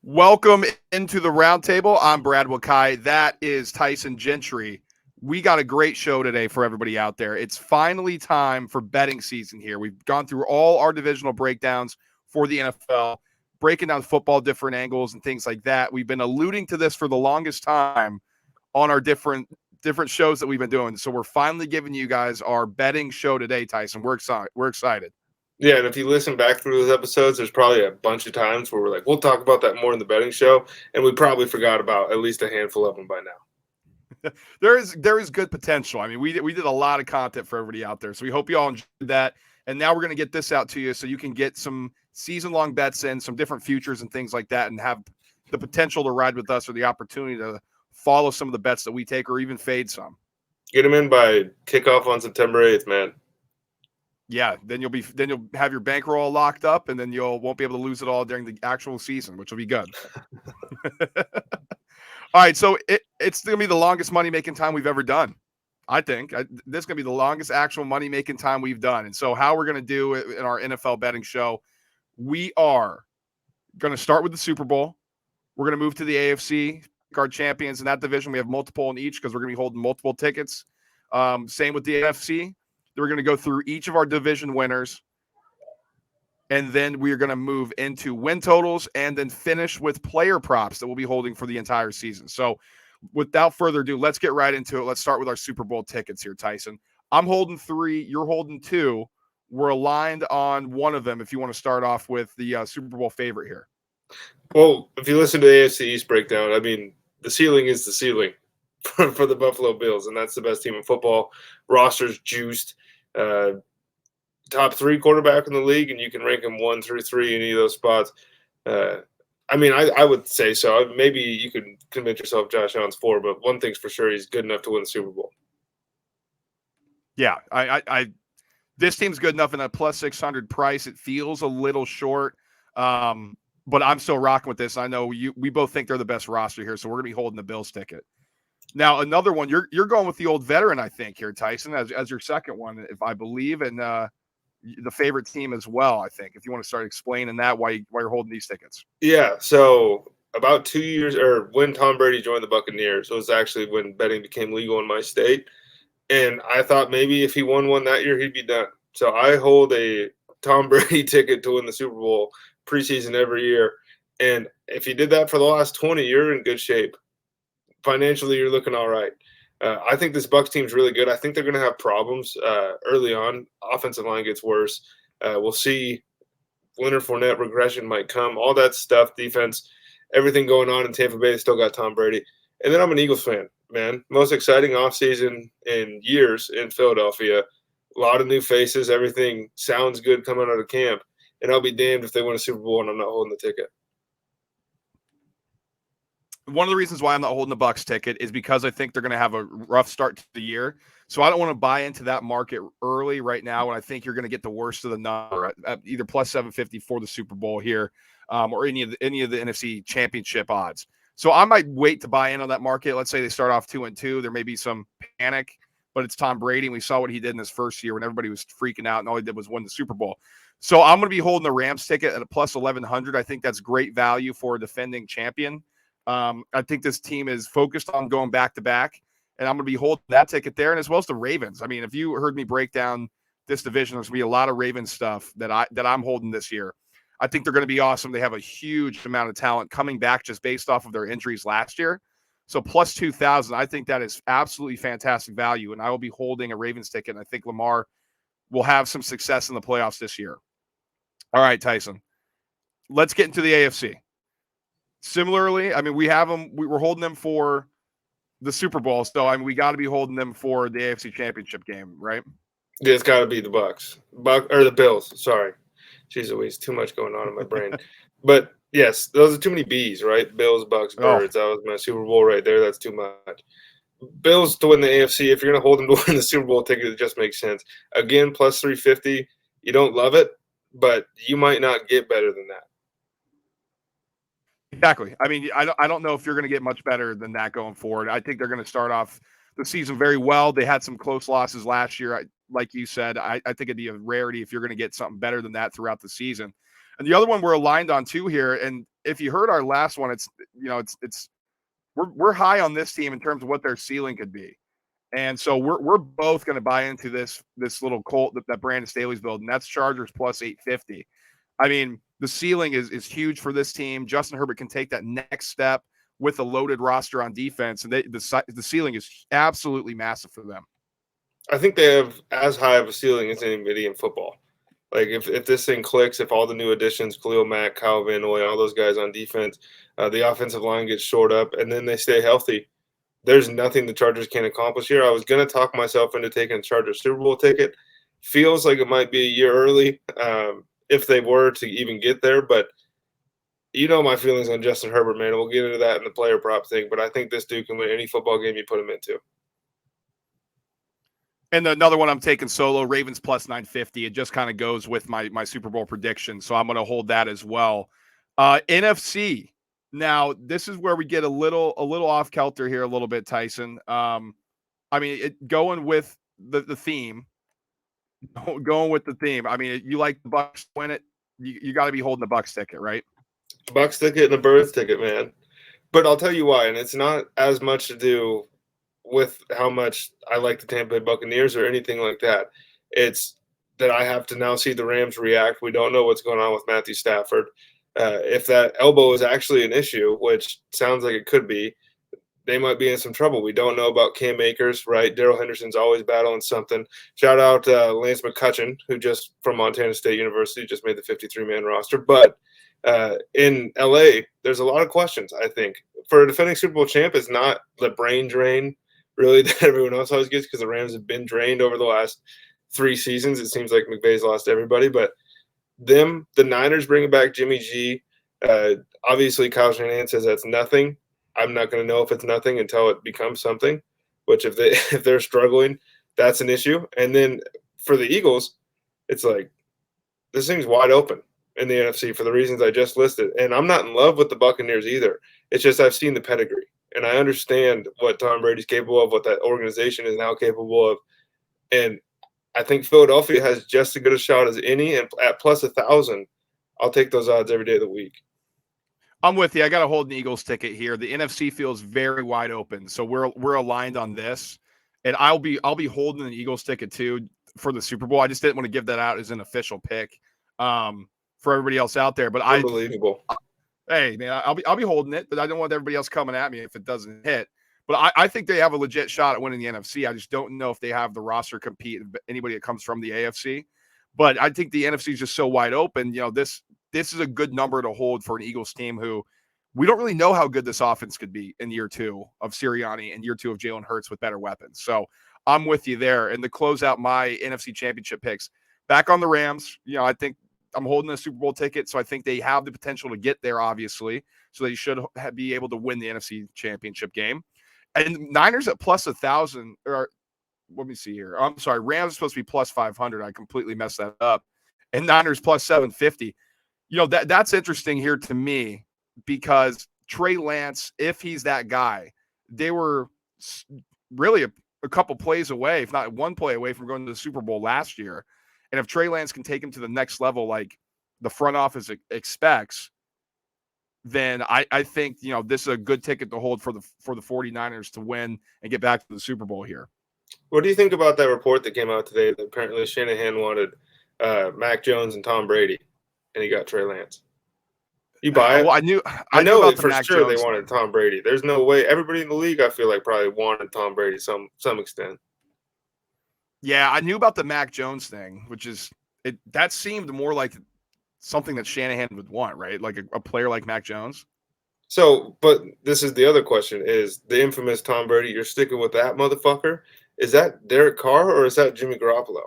Welcome into the roundtable. I'm Brad Wakai. That is Tyson Gentry. We got a great show today for everybody out there. It's finally time for betting season here. We've gone through all our divisional breakdowns for the NFL, breaking down football, different angles and things like that. We've been alluding to this for the longest time on our different shows that we've been doing. So we're finally giving you guys our betting show today, Tyson. We're excited. Yeah, and if you listen back through those episodes, there's probably a bunch of times where we're like, we'll talk about that more in the betting show, and we probably forgot about at least a handful of them by now. There is good potential. I mean, we did a lot of content for everybody out there, so we hope you all enjoyed that. And now we're going to get this out to you so you can get some season-long bets in, some different futures and things like that, and have the potential to ride with us or the opportunity to follow some of the bets that we take or even fade some. Get them in by kickoff on September 8th, man. Yeah, then you'll have your bankroll locked up, and then won't be able to lose it all during the actual season, which will be good. All right, so it's going to be the longest money-making time we've ever done. I think this is going to be the longest actual money-making time we've done. And so how we're going to do it in our NFL betting show, we are going to start with the Super Bowl. We're going to move to the AFC, our champions in that division. We have multiple in each because we're going to be holding multiple tickets. Same with the NFC. We're going to go through each of our division winners. And then we're going to move into win totals and then finish with player props that we'll be holding for the entire season. So without further ado, let's get right into it. Let's start with our Super Bowl tickets here, Tyson. I'm holding 3. You're holding 2. We're aligned on one of them if you want to start off with the Super Bowl favorite here. Well, if you listen to the AFC East breakdown, I mean, the ceiling is the ceiling for the Buffalo Bills, and that's the best team in football. Roster's juiced. Top 3 quarterback in the league, and you can rank him 1 through 3 in any of those spots. I would say so. Maybe you could convince yourself Josh Allen's 4, but one thing's for sure, he's good enough to win the Super Bowl. Yeah, this team's good enough in a plus 600 price. It feels a little short, but I'm still rocking with this. I know we both think they're the best roster here, so we're going to be holding the Bills ticket. Now, another one, you're going with the old veteran, I think, here, Tyson, as your second one, if I believe, and the favorite team as well, I think, if you want to start explaining that, why you're holding these tickets. Yeah, so about 2 years, or when Tom Brady joined the Buccaneers, it was actually when betting became legal in my state. And I thought maybe if he won one that year, he'd be done. So I hold a Tom Brady ticket to win the Super Bowl preseason every year. And if you did that for the last 20, you're in good shape. Financially, you're looking all right. I think this Bucs team's really good. I think they're going to have problems early on. Offensive line gets worse. We'll see. Leonard Fournette regression might come. All that stuff, defense, everything going on in Tampa Bay. They still got Tom Brady. And then I'm an Eagles fan, man. Most exciting offseason in years in Philadelphia. A lot of new faces. Everything sounds good coming out of camp. And I'll be damned if they win a Super Bowl and I'm not holding the ticket. One of the reasons why I'm not holding the Bucs ticket is because I think they're going to have a rough start to the year. So I don't want to buy into that market early right now. And I think you're going to get the worst of the number at either plus 750 for the Super Bowl here, or any of the NFC Championship odds. So I might wait to buy in on that market. Let's say they start off 2-2. There may be some panic, but it's Tom Brady. And we saw what he did in his first year when everybody was freaking out and all he did was win the Super Bowl. So I'm going to be holding the Rams ticket at a plus 1,100. I think that's great value for a defending champion. I think this team is focused on going back-to-back, and I'm going to be holding that ticket there, and as well as the Ravens. I mean, if you heard me break down this division, there's going to be a lot of Ravens stuff that I'm holding this year. I think they're going to be awesome. They have a huge amount of talent coming back just based off of their injuries last year. So plus 2,000, I think that is absolutely fantastic value, and I will be holding a Ravens ticket, and I think Lamar will have some success in the playoffs this year. All right, Tyson. Let's get into the AFC. Similarly, I mean, we have them. We're holding them for the Super Bowl. So, I mean, we got to be holding them for the AFC Championship game, right? Yeah, it's got to be the Bucs, or the Bills. Sorry, jeez, always too much going on in my brain. But yes, those are too many B's, right? Bills, Bucs, Birds. That was my Super Bowl right there. That's too much. Bills to win the AFC. If you're going to hold them to win the Super Bowl ticket, it just makes sense. Again, plus 350. You don't love it, but you might not get better than that. Exactly. I mean, I don't know if you're going to get much better than that going forward. I think they're going to start off the season very well. They had some close losses last year. Like you said, I think it'd be a rarity if you're going to get something better than that throughout the season. And the other one we're aligned on too here. And if you heard our last one, we're high on this team in terms of what their ceiling could be. And so we're both going to buy into this little cult that Brandon Staley's building. That's Chargers plus 850. I mean, the ceiling is huge for this team. Justin Herbert can take that next step with a loaded roster on defense, and the ceiling is absolutely massive for them. I think they have as high of a ceiling as anybody in football. Like if this thing clicks, if all the new additions, Khalil Mack, Kyle Van Noy, all those guys on defense, the offensive line gets shored up, and then they stay healthy, there's nothing the Chargers can't accomplish here. I was going to talk myself into taking a Chargers Super Bowl ticket. Feels like it might be a year early if they were to even get there, but you know my feelings on Justin Herbert, man. We'll get into that in the player prop thing, but I think this dude can win any football game you put him into. And another one I'm taking solo, Ravens plus 950. It just kind of goes with my Super Bowl prediction, so I'm going to hold that as well. NFC. Now, this is where we get a little off kilter here a little bit, Tyson. I mean, going with the theme. Going with the theme. I mean, you like the Bucs to win it, you got to be holding the Bucs ticket, right? Bucs ticket and a Birds ticket, man. But I'll tell you why, and it's not as much to do with how much I like the Tampa Bay Buccaneers or anything like that. It's that I have to now see the Rams react. We don't know what's going on with Matthew Stafford. If that elbow is actually an issue, which sounds like it could be, they might be in some trouble. We don't know about Cam Akers, right? Darrell Henderson's always battling something. Shout out Lance McCutcheon, who just from Montana State University just made the 53-man roster. But in LA, there's a lot of questions, I think. For a defending Super Bowl champ, it's not the brain drain really that everyone else always gets because the Rams have been drained over the last 3 seasons. It seems like McVay's lost everybody. But the Niners bringing back Jimmy G. Obviously, Kyle Shanahan says that's nothing. I'm not going to know if it's nothing until it becomes something, which if they're struggling, that's an issue. And then for the Eagles, it's like this thing's wide open in the NFC for the reasons I just listed. And I'm not in love with the Buccaneers either. It's just I've seen the pedigree, and I understand what Tom Brady's capable of, what that organization is now capable of. And I think Philadelphia has just as good a shot as any, and at plus 1,000, I'll take those odds every day of the week. I'm with you. I got to hold an Eagles ticket here. The NFC feels very wide open, so we're aligned on this. And I'll be holding an Eagles ticket too for the Super Bowl. I just didn't want to give that out as an official pick for everybody else out there. But Unbelievable. Hey man, I'll be holding it, but I don't want everybody else coming at me if it doesn't hit. But I think they have a legit shot at winning the NFC. I just don't know if they have the roster compete anybody that comes from the AFC. But I think the NFC is just so wide open. You know, this is a good number to hold for an Eagles team who we don't really know how good this offense could be in year 2 of Sirianni and year 2 of Jalen Hurts with better weapons. So I'm with you there. And to close out my NFC championship picks, back on the Rams, you know, I think I'm holding a Super Bowl ticket. So I think they have the potential to get there, obviously. So they should be able to win the NFC championship game. And Niners at plus 1,000, or let me see here. I'm sorry. Rams is supposed to be plus 500. I completely messed that up. And Niners plus 750. You know, that's interesting here to me because Trey Lance, if he's that guy, they were really a couple plays away, if not one play away from going to the Super Bowl last year. And if Trey Lance can take him to the next level like the front office expects, then I think, you know, this is a good ticket to hold for the 49ers to win and get back to the Super Bowl here. What do you think about that report that came out today that apparently Shanahan wanted Mac Jones and Tom Brady, and he got Trey Lance? You buy it? Well, I knew about the for Mac sure Jones they wanted Tom Brady. There's no way. Everybody in the league, I feel like, probably wanted Tom Brady some extent. Yeah, I knew about the Mac Jones thing, which is that seemed more like something that Shanahan would want, right? Like a player like Mac Jones. So, but this is the other question: is the infamous Tom Brady? You're sticking with that motherfucker? Is that Derek Carr or is that Jimmy Garoppolo?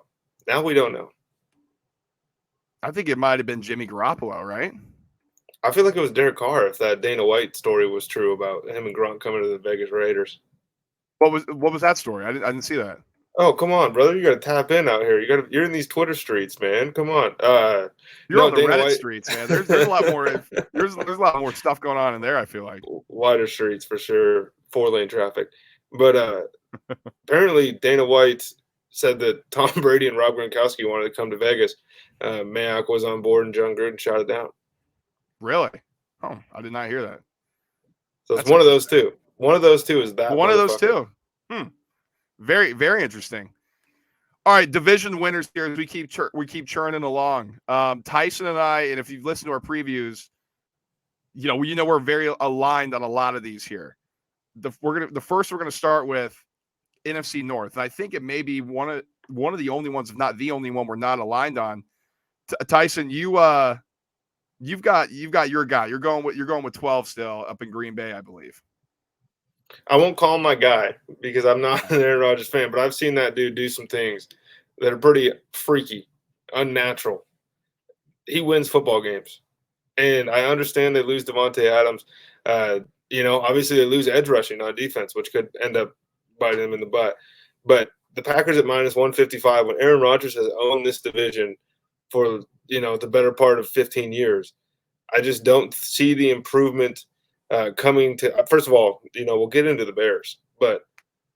Now we don't know. I think it might have been Jimmy Garoppolo, right? I feel like it was Derek Carr if that Dana White story was true about him and Gronk coming to the Vegas Raiders. What was that story? I didn't see that. Oh, come on, brother! You got to tap in out here. You're in these Twitter streets, man. Come on. You're on the Dana Reddit White streets, man. There's a lot more. There's a lot more stuff going on in there. I feel like wider streets for sure. 4-lane traffic, but apparently Dana White said that Tom Brady and Rob Gronkowski wanted to come to Vegas. Mayock was on board, and John Gruden shot it down. Really? Oh, I did not hear that. So it's That's one of those two. One of those two is that one of those motherfucker. two. Very, very interesting. All right, division winners here as we keep churning along. Tyson and I, and if you've listened to our previews, we're very aligned on a lot of these here. The first we're gonna start with NFC North, and I think it may be one of the only ones, if not the only one, we're not aligned on. Tyson, you've got your guy. You're going with 12 still up in Green Bay, I believe. I won't call him my guy because I'm not an Aaron Rodgers fan, but I've seen that dude do some things that are pretty freaky, unnatural. He wins football games. And I understand they lose Devontae Adams. Obviously they lose edge rushing on defense, which could end up biting them in the butt. But the Packers at minus 155, when Aaron Rodgers has owned this division for, the better part of 15 years, I just don't see the improvement coming to – first of all, we'll get into the Bears, but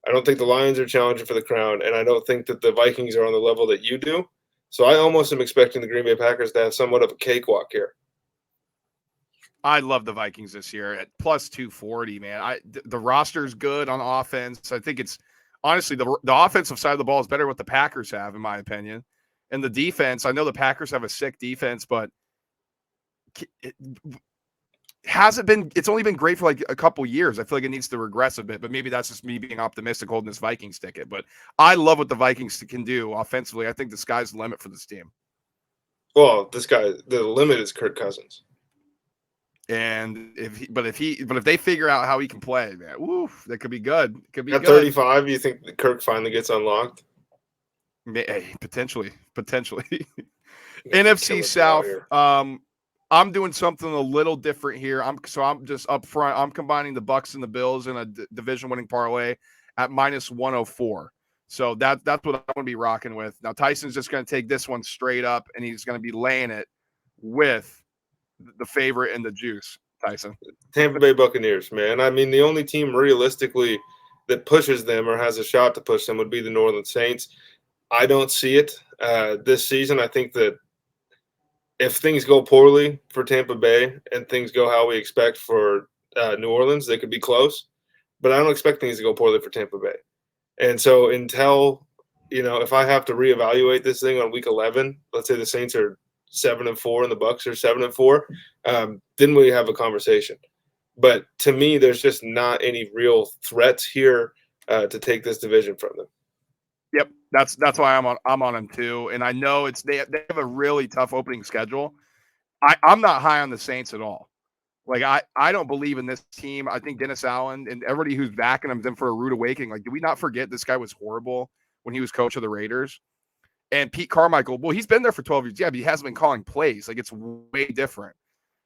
I don't think the Lions are challenging for the crown, and I don't think that the Vikings are on the level that you do. So I almost am expecting the Green Bay Packers to have somewhat of a cakewalk here. I love the Vikings this year at plus 240, man. The roster's good on offense. I think it's honestly the offensive side of the ball is better than what the Packers have, in my opinion. And the defense, I know the Packers have a sick defense, but it's only been great for like a couple years. I feel like it needs to regress a bit, but maybe that's just me being optimistic holding this Vikings ticket. But I love what the Vikings can do offensively. I think the sky's the limit for this team. Well, the limit is Kirk Cousins. And if they figure out how he can play, man, woof, that could be good. It could be at good. 35. You think that Kirk finally gets unlocked? Hey, potentially. NFC South. I'm doing something a little different here. I'm just up front. I'm combining the Bucs and the Bills in a division-winning parlay at minus 104. So that's what I'm going to be rocking with. Now Tyson's just going to take this one straight up, and he's going to be laying it with the favorite and the juice. Tyson, Tampa Bay Buccaneers, man. I mean, the only team realistically that pushes them or has a shot to push them would be the New Orleans Saints. I don't see it this season. I think that if things go poorly for Tampa Bay and things go how we expect for New Orleans, they could be close. But I don't expect things to go poorly for Tampa Bay. And so until, if I have to reevaluate this thing on week 11, let's say the Saints are 7-4 and the Bucs are 7-4, then we have a conversation. But to me, there's just not any real threats here to take this division from them. Yep, that's why I'm on them too. And I know they have a really tough opening schedule. I'm not high on the Saints at all. Like I don't believe in this team. I think Dennis Allen and everybody who's backing him is in for a rude awakening. Like, did we not forget this guy was horrible when he was coach of the Raiders? And Pete Carmichael, well, he's been there for 12 years. Yeah, but he hasn't been calling plays. Like, it's way different.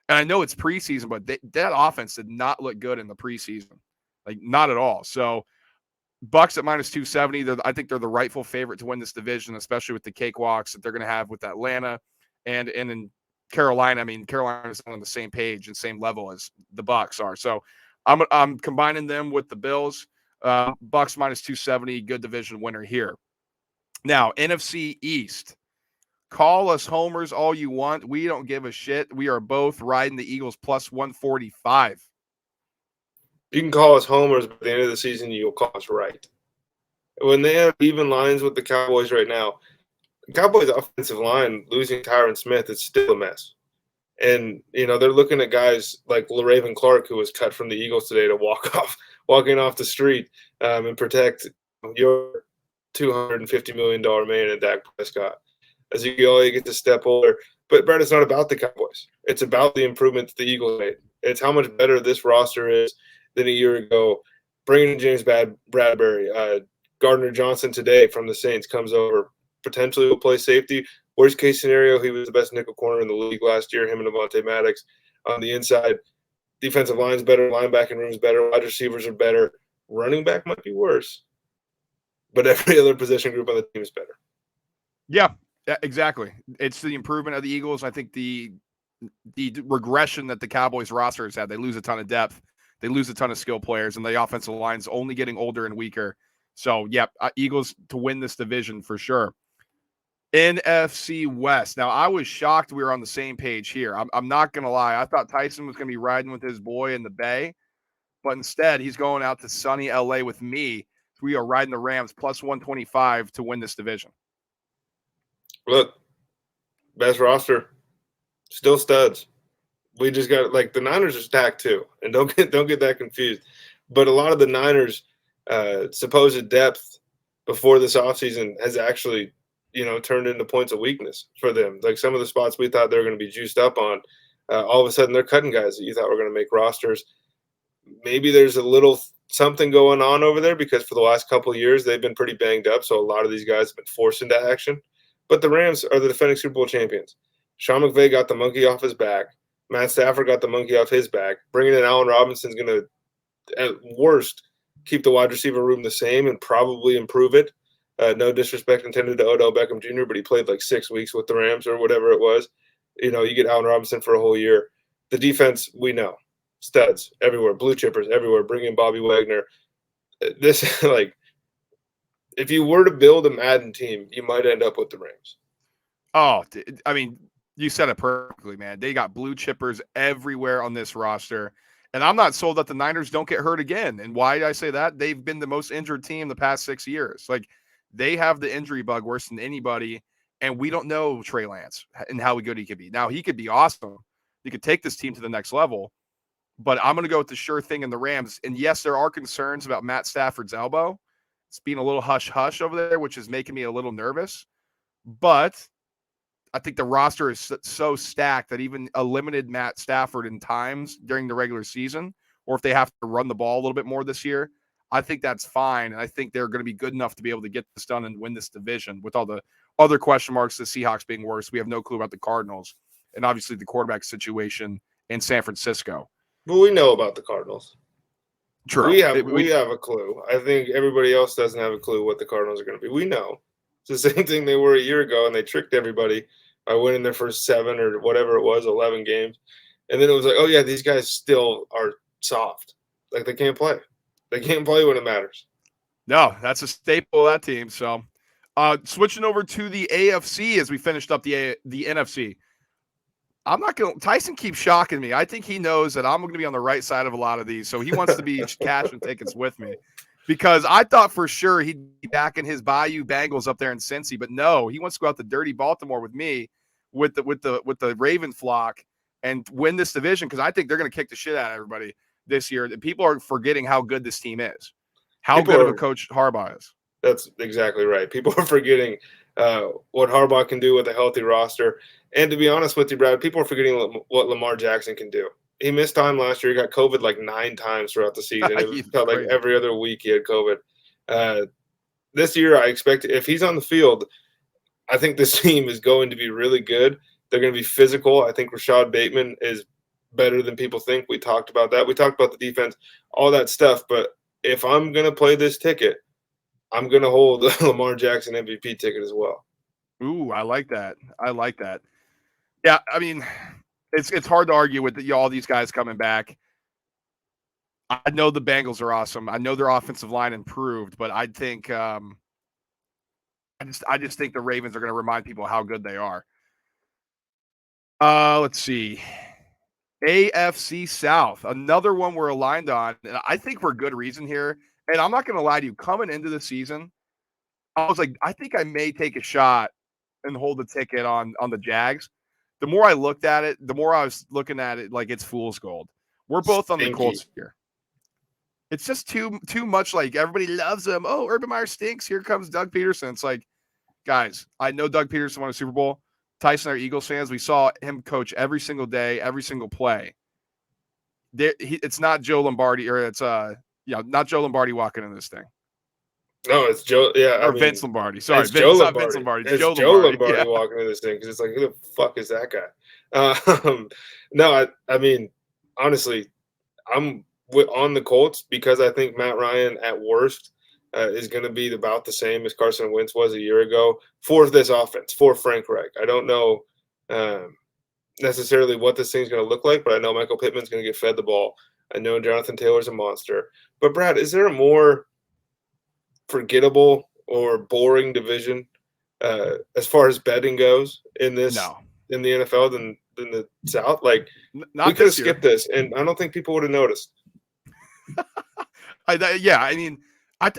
And I know it's preseason, but that offense did not look good in the preseason. Like, not at all. So Bucs at minus 270. I think they're the rightful favorite to win this division, especially with the cakewalks that they're going to have with Atlanta and in Carolina. I mean, Carolina's on the same page and same level as the Bucs are. So I'm combining them with the Bills. Bucs minus 270. Good division winner here. Now, NFC East. Call us homers all you want. We don't give a shit. We are both riding the Eagles plus 145. You can call us homers, but at the end of the season, you'll call us right. When they have even lines with the Cowboys right now, the Cowboys' offensive line losing Tyron Smith is still a mess. And, they're looking at guys like LaRaven Clark, who was cut from the Eagles today to walking off the street and protect your $250 million man in Dak Prescott. As you get to step older. But, Brett, it's not about the Cowboys. It's about the improvement that the Eagles made. It's how much better this roster is than a year ago. Bringing in James Bradbury, Gardner Johnson today from the Saints comes over. Potentially will play safety. Worst case scenario, he was the best nickel corner in the league last year, him and Devontae Maddox. On the inside, defensive line's better, linebacking room's better, wide receivers are better. Running back might be worse. But every other position group on the team is better. Yeah, exactly. It's the improvement of the Eagles. I think the regression that the Cowboys roster has had, they lose a ton of depth. They lose a ton of skill players, and the offensive line's only getting older and weaker. So, yep, Eagles to win this division for sure. NFC West. Now, I was shocked we were on the same page here. I'm not going to lie. I thought Tyson was going to be riding with his boy in the Bay, but instead he's going out to sunny LA with me. We are riding the Rams plus 125 to win this division. Look, best roster, still studs. We just got like the Niners are stacked too, and don't get that confused. But a lot of the Niners' supposed depth before this offseason has actually, turned into points of weakness for them. Like some of the spots we thought they were going to be juiced up on, all of a sudden they're cutting guys that you thought were going to make rosters. Maybe there's a little something going on over there because for the last couple of years they've been pretty banged up, so a lot of these guys have been forced into action. But the Rams are the defending Super Bowl champions. Sean McVay got the monkey off his back. Matt Stafford got the monkey off his back. Bringing in Allen Robinson's going to, at worst, keep the wide receiver room the same and probably improve it. No disrespect intended to Odell Beckham Jr., but he played like 6 weeks with the Rams or whatever it was. You get Allen Robinson for a whole year. The defense, we know. Studs everywhere. Blue chippers everywhere. Bring in Bobby Wagner. This, if you were to build a Madden team, you might end up with the Rams. Oh, I mean, you said it perfectly, man. They got blue chippers everywhere on this roster. And I'm not sold that the Niners don't get hurt again. And why did I say that? They've been the most injured team the past 6 years. Like, they have the injury bug worse than anybody. And we don't know Trey Lance and how good he could be. Now, he could be awesome. He could take this team to the next level. But I'm going to go with the sure thing in the Rams. And yes, there are concerns about Matt Stafford's elbow. It's being a little hush-hush over there, which is making me a little nervous. But I think the roster is so stacked that even a limited Matt Stafford in times during the regular season, or if they have to run the ball a little bit more this year, I think that's fine. And I think they're going to be good enough to be able to get this done and win this division. With all the other question marks, the Seahawks being worse, we have no clue about the Cardinals, and obviously the quarterback situation in San Francisco. But we know about the Cardinals. True. We have a clue. I think everybody else doesn't have a clue what the Cardinals are going to be. We know. It's the same thing they were a year ago, and they tricked everybody by winning their first 7 or whatever it was, 11 games. And then it was like, oh, yeah, these guys still are soft. Like, they can't play. They can't play when it matters. No, that's a staple of that team. So switching over to the AFC as we finished up the NFC. I'm not going to – Tyson keeps shocking me. I think he knows that I'm going to be on the right side of a lot of these, so he wants to be cashing tickets with me. Because I thought for sure he'd be back in his Bayou Bengals up there in Cincy, but no, he wants to go out to dirty Baltimore with me, with the Raven flock, and win this division because I think they're going to kick the shit out of everybody this year. People are forgetting how good this team is, how good of a coach Harbaugh is. That's exactly right. People are forgetting what Harbaugh can do with a healthy roster. And to be honest with you, Brad, people are forgetting what Lamar Jackson can do. He missed time last year. He got COVID like 9 times throughout the season. It felt like every other week he had COVID. This year, I expect if he's on the field, I think this team is going to be really good. They're going to be physical. I think Rashad Bateman is better than people think. We talked about that. We talked about the defense, all that stuff. But if I'm going to play this ticket, I'm going to hold the Lamar Jackson MVP ticket as well. Ooh, I like that. Yeah, I mean, it's hard to argue with all these guys coming back. I know the Bengals are awesome. I know their offensive line improved, but I think I just think the Ravens are going to remind people how good they are. Let's see. AFC South, another one we're aligned on, and I think for good reason here. And I'm not going to lie to you, coming into the season, I was like, I think I may take a shot and hold the ticket on the Jags. The more I looked at it, the more I was looking at it like it's fool's gold. We're both on the Colts here. It's just too much like everybody loves him. Oh, Urban Meyer stinks. Here comes Doug Peterson. It's like, guys, I know Doug Peterson won a Super Bowl. Tyson are Eagles fans. We saw him coach every single day, every single play. It's not Joe Lombardi, or it's not Joe Lombardi walking in this thing. No, it's Joe. Yeah, or Vince Lombardi. Sorry, it's Joe Lombardi. Not Vince Lombardi. It's Joe Lombardi walking in this thing because it's like, who the fuck is that guy? No, I mean, honestly, I'm on the Colts because I think Matt Ryan at worst is going to be about the same as Carson Wentz was a year ago for this offense, for Frank Reich. I don't know necessarily what this thing's going to look like, but I know Michael Pittman's going to get fed the ball. I know Jonathan Taylor's a monster. But, Brad, is there a more forgettable or boring division as far as betting goes in the No, NFL than the South. Like we not could have this year. skipped this, and I don't think people would have noticed. I mean, I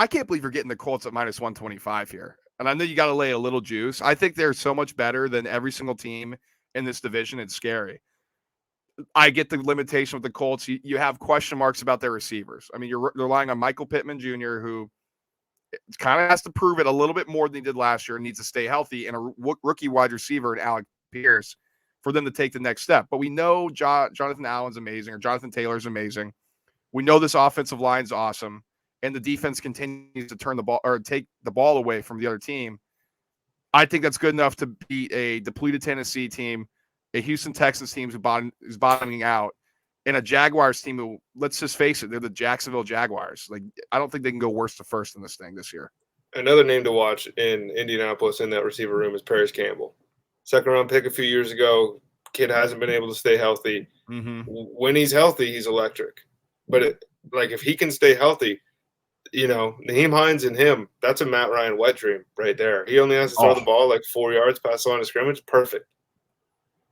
can't believe you're getting the Colts at minus 125 here. And I know you got to lay a little juice. I think they're so much better than every single team in this division. It's scary. I get the limitation with the Colts. You have question marks about their receivers. I mean, you're relying on Michael Pittman Jr., who kind of has to prove it a little bit more than he did last year and needs to stay healthy, and a rookie wide receiver in Alec Pierce for them to take the next step. But we know Jonathan Allen's amazing, or Jonathan Taylor's amazing. We know this offensive line's awesome, and the defense continues to turn the ball or take the ball away from the other team. I think that's good enough to beat a depleted Tennessee team, a Houston Texans team who's bottoming out, and a Jaguars team who, let's just face it, they're the Jacksonville Jaguars. Like, I don't think they can go worse to first in this thing this year. Another name to watch in Indianapolis in that receiver room is Paris Campbell. Second round pick a few years ago. Kid hasn't been able to stay healthy. Mm-hmm. When he's healthy, he's electric. But if he can stay healthy, Nyheim Hines and him, that's a Matt Ryan wet dream right there. He only has to throw the ball like 4 yards past the line of scrimmage. Perfect.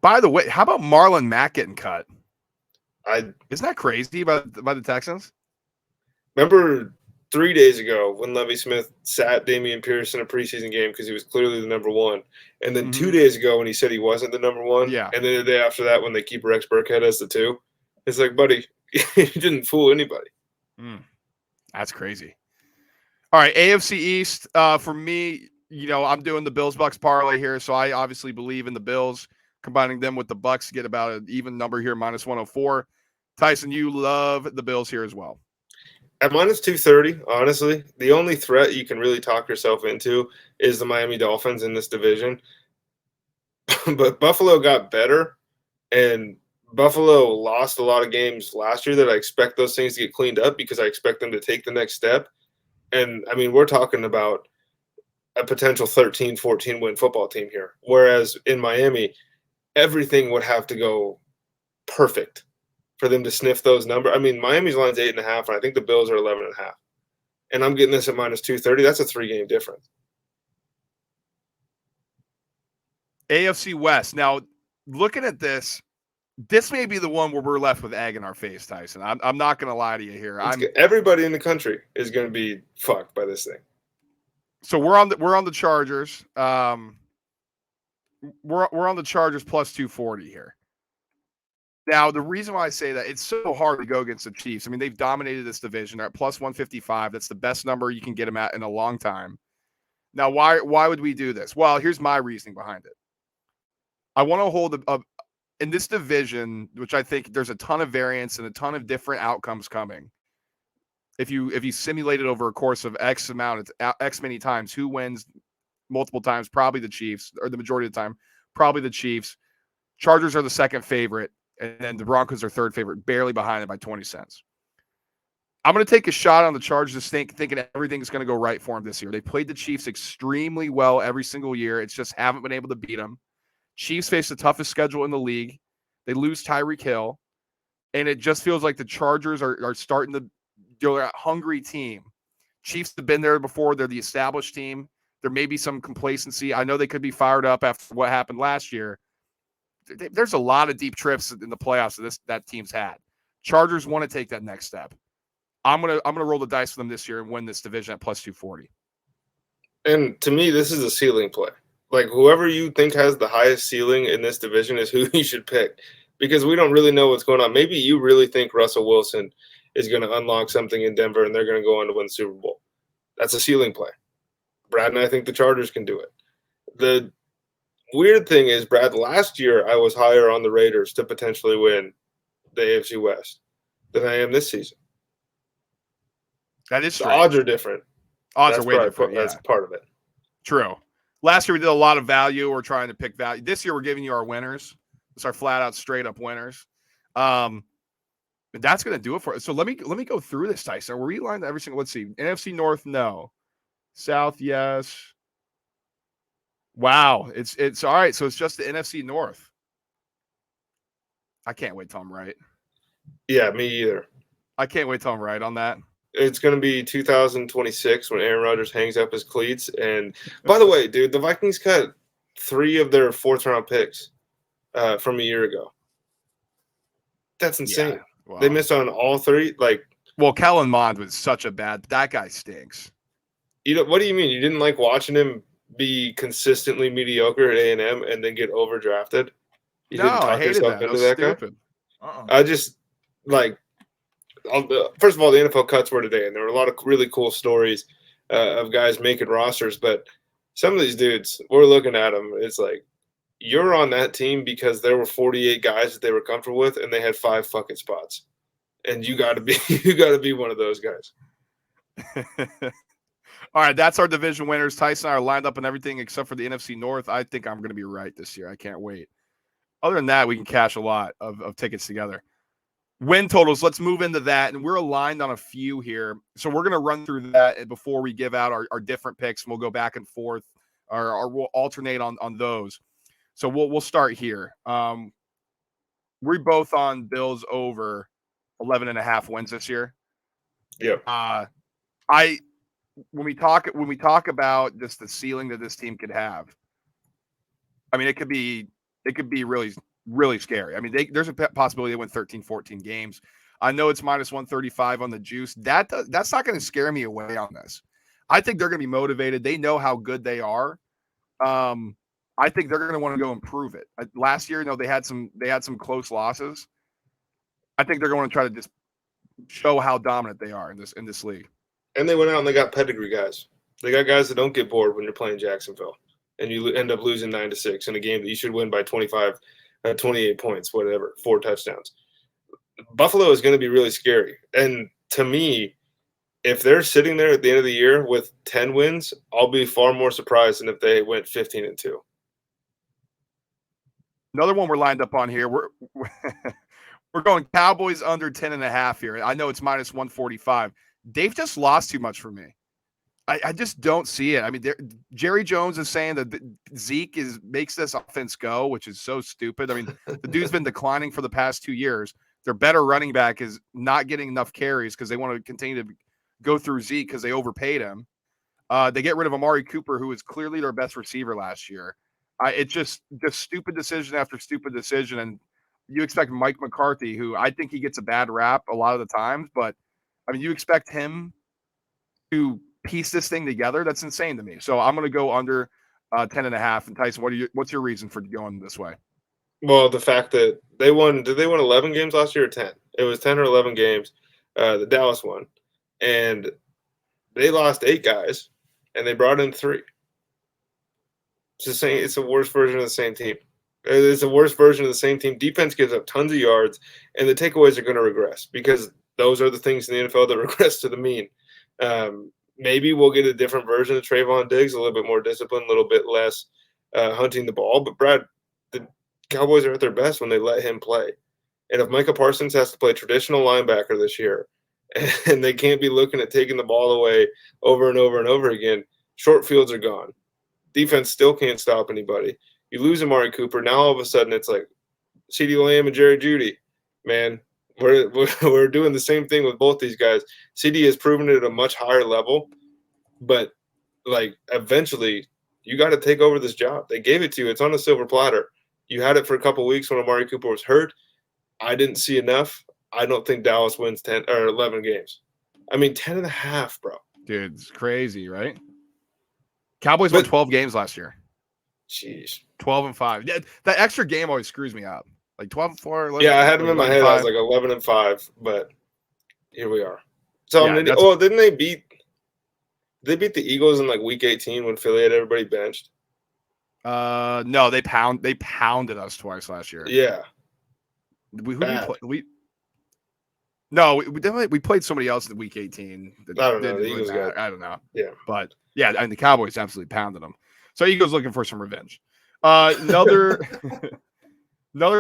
By the way, how about Marlon Mack getting cut? Isn't that crazy by the Texans? Remember 3 days ago when Lovie Smith sat Dameon Pierce in a preseason game because he was clearly the number one. And then 2 days ago when he said he wasn't the number one. Yeah. And then the day after that when they keep Rex Burkhead as the 2. It's like, buddy, you didn't fool anybody. That's crazy. All right, AFC East. For me, I'm doing the Bills-Bucks parlay here, so I obviously believe in the Bills, combining them with the Bucks to get about an even number here, minus 104. Tyson, you love the Bills here as well. At minus 230, honestly, the only threat you can really talk yourself into is the Miami Dolphins in this division. But Buffalo got better, and Buffalo lost a lot of games last year that I expect those things to get cleaned up because I expect them to take the next step. And, I mean, we're talking about a potential 13, 14 win football team here. Whereas in Miami, everything would have to go perfect for them to sniff those numbers. I mean, Miami's line's 8.5, and I think the Bills are 11.5. And I'm getting this at minus 230. That's a 3-game difference. AFC West. Now, looking at this may be the one where we're left with egg in our face, Tyson. I'm not going to lie to you here. Everybody in the country is going to be fucked by this thing. So we're on the Chargers. We're on the Chargers plus 240 here. Now, the reason why I say that, it's so hard to go against the Chiefs. I mean, they've dominated this division. They're at plus 155. That's the best number you can get them at in a long time. Now, why would we do this? Well, here's my reasoning behind it. I want to hold in this division, which I think there's a ton of variance and a ton of different outcomes coming. If you simulate it over a course of X amount, X many times, who wins multiple times? Probably the Chiefs, or the majority of the time, probably the Chiefs. Chargers are the second favorite, and then the Broncos are third favorite, barely behind it by 20 cents. I'm going to take a shot on the Chargers, thinking everything's going to go right for them this year. They played the Chiefs extremely well every single year. It's just haven't been able to beat them. Chiefs face the toughest schedule in the league. They lose Tyreek Hill, and it just feels like the Chargers are starting to – they're a hungry team. Chiefs have been there before. They're the established team. There may be some complacency. I know they could be fired up after what happened last year. There's a lot of deep trips in the playoffs that team's had. Chargers want to take that next step. I'm gonna roll the dice for them this year and win this division at plus 240. And to me, this is a ceiling play. Like, whoever you think has the highest ceiling in this division is who you should pick, because we don't really know what's going on. Maybe you really think Russell Wilson is going to unlock something in Denver and they're going to go on to win the Super Bowl. That's a ceiling play. Brad and I think the Chargers can do it. The weird thing is, Brad, last year I was higher on the Raiders to potentially win the AFC West than I am this season. That is strange. The odds are different. Odds are way different. That's part of it. True. Last year we did a lot of value. We're trying to pick value. This year we're giving you our winners. It's our flat out straight up winners. That's going to do it for us. So let me go through this, Tyson. Were we lined every single? Let's see. NFC North, no. South, yes. Wow, it's all right. So it's just the NFC North. I can't wait till I'm right. Yeah, me either. I can't wait till I'm right on that. It's going to be 2026 when Aaron Rodgers hangs up his cleats. And by the way, dude, the Vikings cut 3 of their 4th-round picks from a year ago. That's insane. Yeah. Wow. They missed on all 3. Well, Kellen Mond was such a bad. That guy stinks. What do you mean? You didn't like watching him be consistently mediocre at A&M and then get overdrafted? You didn't I talk hated yourself that. into That was that stupid. guy? I just first of all, the NFL cuts were today, and there were a lot of really cool stories of guys making rosters. But some of these dudes, we're looking at them. It's like you're on that team because there were 48 guys that they were comfortable with, and they had 5 fucking spots, and you got to be one of those guys. All right, that's our division winners. Tyson and I are lined up on everything except for the NFC North. I think I'm going to be right this year. I can't wait. Other than that, we can cash a lot of tickets together. Win totals, let's move into that. And we're aligned on a few here. So we're going to run through that before we give out our different picks. And we'll go back and forth or we'll alternate on those. So we'll start here. We're both on Bills over 11.5 wins this year. Yep. When we talk about just the ceiling that this team could have, I mean, it could be really, really scary. I mean, there's a possibility they win 13, 14 games. I know it's minus 135 on the juice. That's not going to scare me away on this. I think they're going to be motivated. They know how good they are. I think they're going to want to go improve it. Last year, they had some close losses. I think they're going to try to just show how dominant they are in this league. And they went out and they got pedigree guys. They got guys that don't get bored when you're playing Jacksonville, and you end up losing 9-6 in a game that you should win by 25, 28 points, whatever, 4 touchdowns. Buffalo is going to be really scary. And to me, if they're sitting there at the end of the year with 10 wins, I'll be far more surprised than if they went 15-2. Another one we're lined up on here. We're going Cowboys under 10.5 here. I know it's minus 145. They've just lost too much for me. I just don't see it. I mean, Jerry Jones is saying that Zeke makes this offense go, which is so stupid. I mean, the dude's been declining for the past 2 years. Their better running back is not getting enough carries because they want to continue to go through Zeke because they overpaid him. They get rid of Amari Cooper, who was clearly their best receiver last year. It's just stupid decision after stupid decision. And you expect Mike McCarthy, who I think he gets a bad rap a lot of the times, but I mean, you expect him to piece this thing together? That's insane to me. So I'm going to go under 10.5. And Tyson, what's your reason for going this way? Well, the fact that they won, did they win 11 games last year or 10? It was 10 or 11 games. The Dallas won. And they lost 8 guys, and they brought in 3. It's the same. It's a worse version of the same team. It's a worse version of the same team. Defense gives up tons of yards, and the takeaways are going to regress because those are the things in the NFL that regress to the mean. Maybe we'll get a different version of Trayvon Diggs, a little bit more disciplined, a little bit less hunting the ball. But, Brad, the Cowboys are at their best when they let him play. And if Micah Parsons has to play traditional linebacker this year and they can't be looking at taking the ball away over and over and over again, short fields are gone. Defense still can't stop anybody. You lose Amari Cooper. Now all of a sudden it's like CeeDee Lamb and Jerry Jeudy. Man, we're doing the same thing with both these guys. CeeDee has proven it at a much higher level, but eventually you got to take over this job. They gave it to you. It's on a silver platter. You had it for a couple of weeks when Amari Cooper was hurt. I didn't see enough. I don't think Dallas wins 10 or 11 games. I mean, 10.5, bro. Dude, it's crazy, right? Cowboys won 12 games last year. Jeez. 12-5. Yeah, that extra game always screws me up. Like 12-4. Yeah, I had them in my head. I was like 11-5, but here we are. So didn't they beat the Eagles in week 18 when Philly had everybody benched? No, they pounded us twice last year. Yeah. We played somebody else in week 18. I don't know. The Eagles I don't know. Yeah. But yeah, and the Cowboys absolutely pounded them. So Eagles looking for some revenge. Another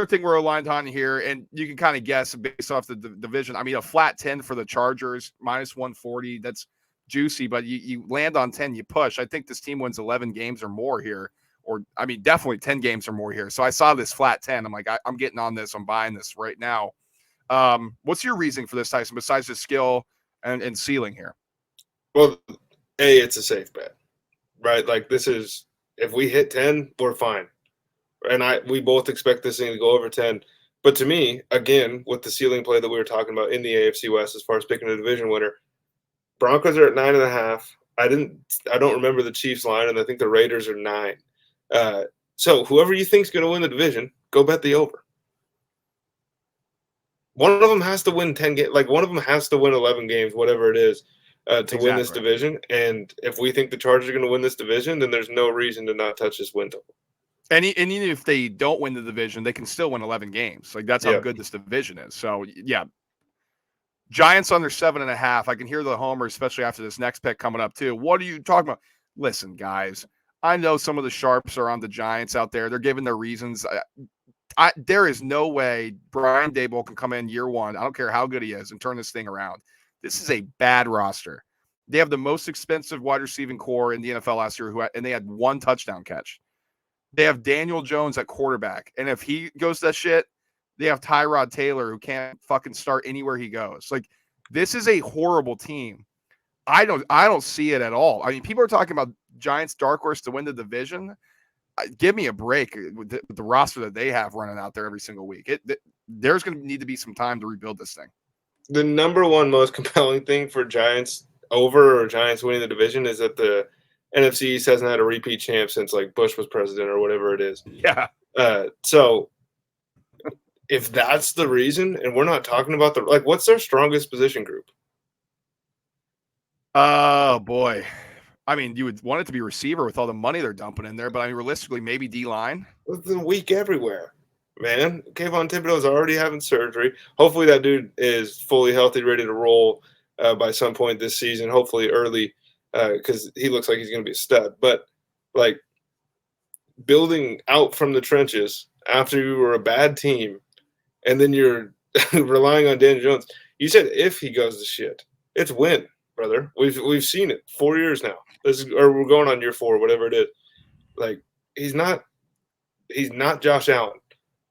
thing we're aligned on here, and you can kind of guess based off the division. I mean, a flat 10 for the Chargers, minus 140. That's juicy, but you land on 10, you push. I think this team wins 11 games or more here, or I mean, definitely 10 games or more here. So I saw this flat 10. I'm like, I'm getting on this. I'm buying this right now. What's your reasoning for this, Tyson, besides the skill and ceiling here? Well, it's a safe bet, right? Like this is if we hit 10, we're fine. And we both expect this thing to go over 10. But to me, again, with the ceiling play that we were talking about in the AFC West as far as picking a division winner, Broncos are at 9.5. I don't remember the Chiefs line, and I think the Raiders are 9. So whoever you think's going to win the division, go bet the over. One of them has to win 10 games. Like one of them has to win 11 games, whatever it is, to win this division. And if we think the Chargers are going to win this division, then there's no reason to not touch this win total. And even if they don't win the division, they can still win 11 games. Like that's how good this division is. So yeah, Giants under 7.5. I can hear the homer, especially after this next pick coming up too. What are you talking about? Listen, guys, I know some of the sharps are on the Giants out there. They're giving their reasons. There is no way Brian Daboll can come in year one. I don't care how good he is and turn this thing around. This is a bad roster. They have the most expensive wide receiving core in the NFL last year, and they had one touchdown catch. They have Daniel Jones at quarterback. And if he goes to that shit, they have Tyrod Taylor who can't fucking start anywhere he goes. Like, this is a horrible team. I don't see it at all. I mean, people are talking about Giants dark horse to win the division. Give me a break with the roster that they have running out there every single week. There's going to need to be some time to rebuild this thing. The number one most compelling thing for Giants over or Giants winning the division is that the NFC East hasn't had a repeat champ since like Bush was president or whatever it is. Yeah. So if that's the reason, and we're not talking about what's their strongest position group? Oh boy. I mean, you would want it to be receiver with all the money they're dumping in there, but I mean, realistically, maybe D-line. It's weak everywhere, man. Kayvon Thibodeau's already having surgery. Hopefully that dude is fully healthy, ready to roll by some point this season, hopefully early, because he looks like he's going to be a stud. But, like, building out from the trenches after you were a bad team and then you're relying on Daniel Jones. You said if he goes to shit, it's win, brother. We've seen it 4 years now. Or we're going on year 4, whatever it is. Like, he's not Josh Allen.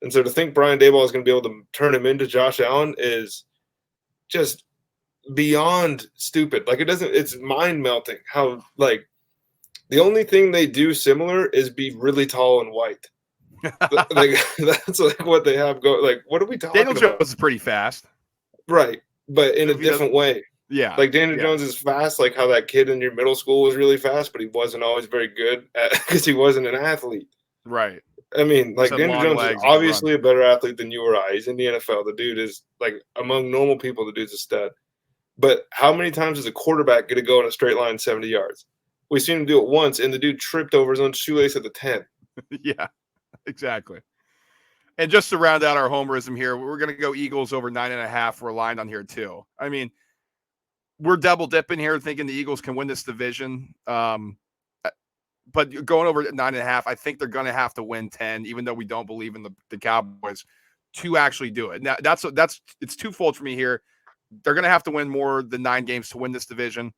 And so to think Brian Daboll is going to be able to turn him into Josh Allen is just beyond stupid. Like, it's mind melting how, like, the only thing they do similar is be really tall and white. Like, that's like what they have going. Like, what are we talking about? Daniel Jones is pretty fast. Right. But in a different way. Yeah. Like Daniel Jones is fast, like how that kid in your middle school was really fast, but he wasn't always very good because he wasn't an athlete. Right. I mean, like Daniel Jones is obviously a better athlete than you or I. He's in the NFL. The dude is, like, among normal people, the dude's a stud. But how many times is a quarterback going to go in a straight line 70 yards? We've seen him do it once, and the dude tripped over his own shoelace at the 10. Yeah, exactly. And just to round out our homerism here, we're going to go Eagles over 9.5. We're aligned on here too. I mean, we're double dipping here, thinking the Eagles can win this division. But going over at 9.5, I think they're going to have to win 10, even though we don't believe in the Cowboys to actually do it. Now it's twofold for me here. They're going to have to win more than 9 games to win this division.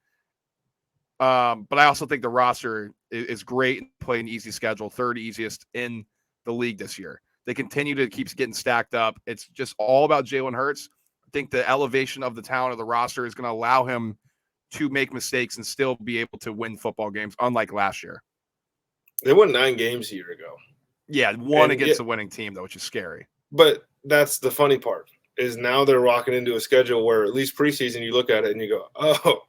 But I also think the roster is great and play an easy schedule, 3rd easiest in the league this year. They continue to keep getting stacked up. It's just all about Jalen Hurts. I think the elevation of the talent of the roster is going to allow him to make mistakes and still be able to win football games, unlike last year. They won 9 games a year ago. Yeah, one against the winning team, though, which is scary. But that's the funny part, is now they're walking into a schedule where at least preseason you look at it and you go, oh,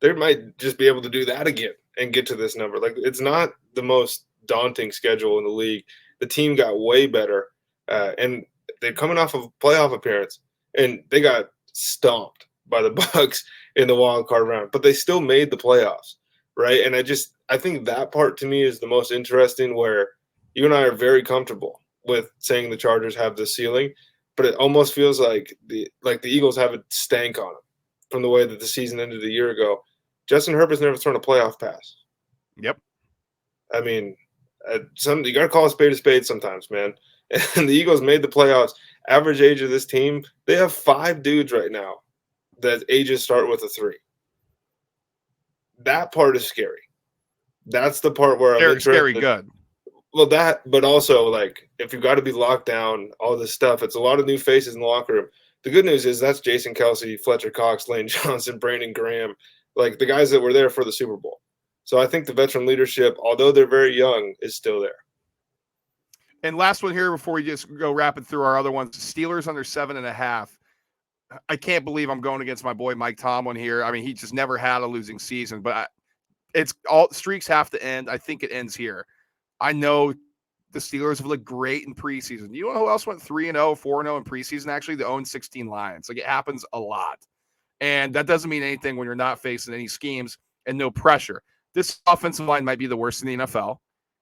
they might just be able to do that again and get to this number. Like, it's not the most daunting schedule in the league. The team got way better, and they're coming off of a playoff appearance, and they got stomped by the Bucs in the wild card round, but they still made the playoffs, right? And I think that part to me is the most interesting, where you and I are very comfortable with saying the Chargers have the ceiling, but it almost feels like the Eagles have a stank on them from the way that the season ended a year ago. Justin Herbert's never thrown a playoff pass. Yep. I mean, you got to call a spade sometimes, man. And the Eagles made the playoffs. Average age of this team, they have 5 dudes right now that ages start with a 3. That part is scary. That's the part where I'm interested. Scary good. Well, but also, like, if you've got to be locked down, all this stuff, it's a lot of new faces in the locker room. The good news is that's Jason Kelsey, Fletcher Cox, Lane Johnson, Brandon Graham, like the guys that were there for the Super Bowl. So I think the veteran leadership, although they're very young, is still there. And last one here before we just go rapid through our other ones. Steelers under 7.5. I can't believe I'm going against my boy Mike Tomlin here. I mean, he just never had a losing season, but it's all streaks have to end. I think it ends here. I know the Steelers have looked great in preseason. You know who else went 3-0, 4-0 in preseason? Actually, the 0-16 Lions. Like, it happens a lot. And that doesn't mean anything when you're not facing any schemes and no pressure. This offensive line might be the worst in the NFL.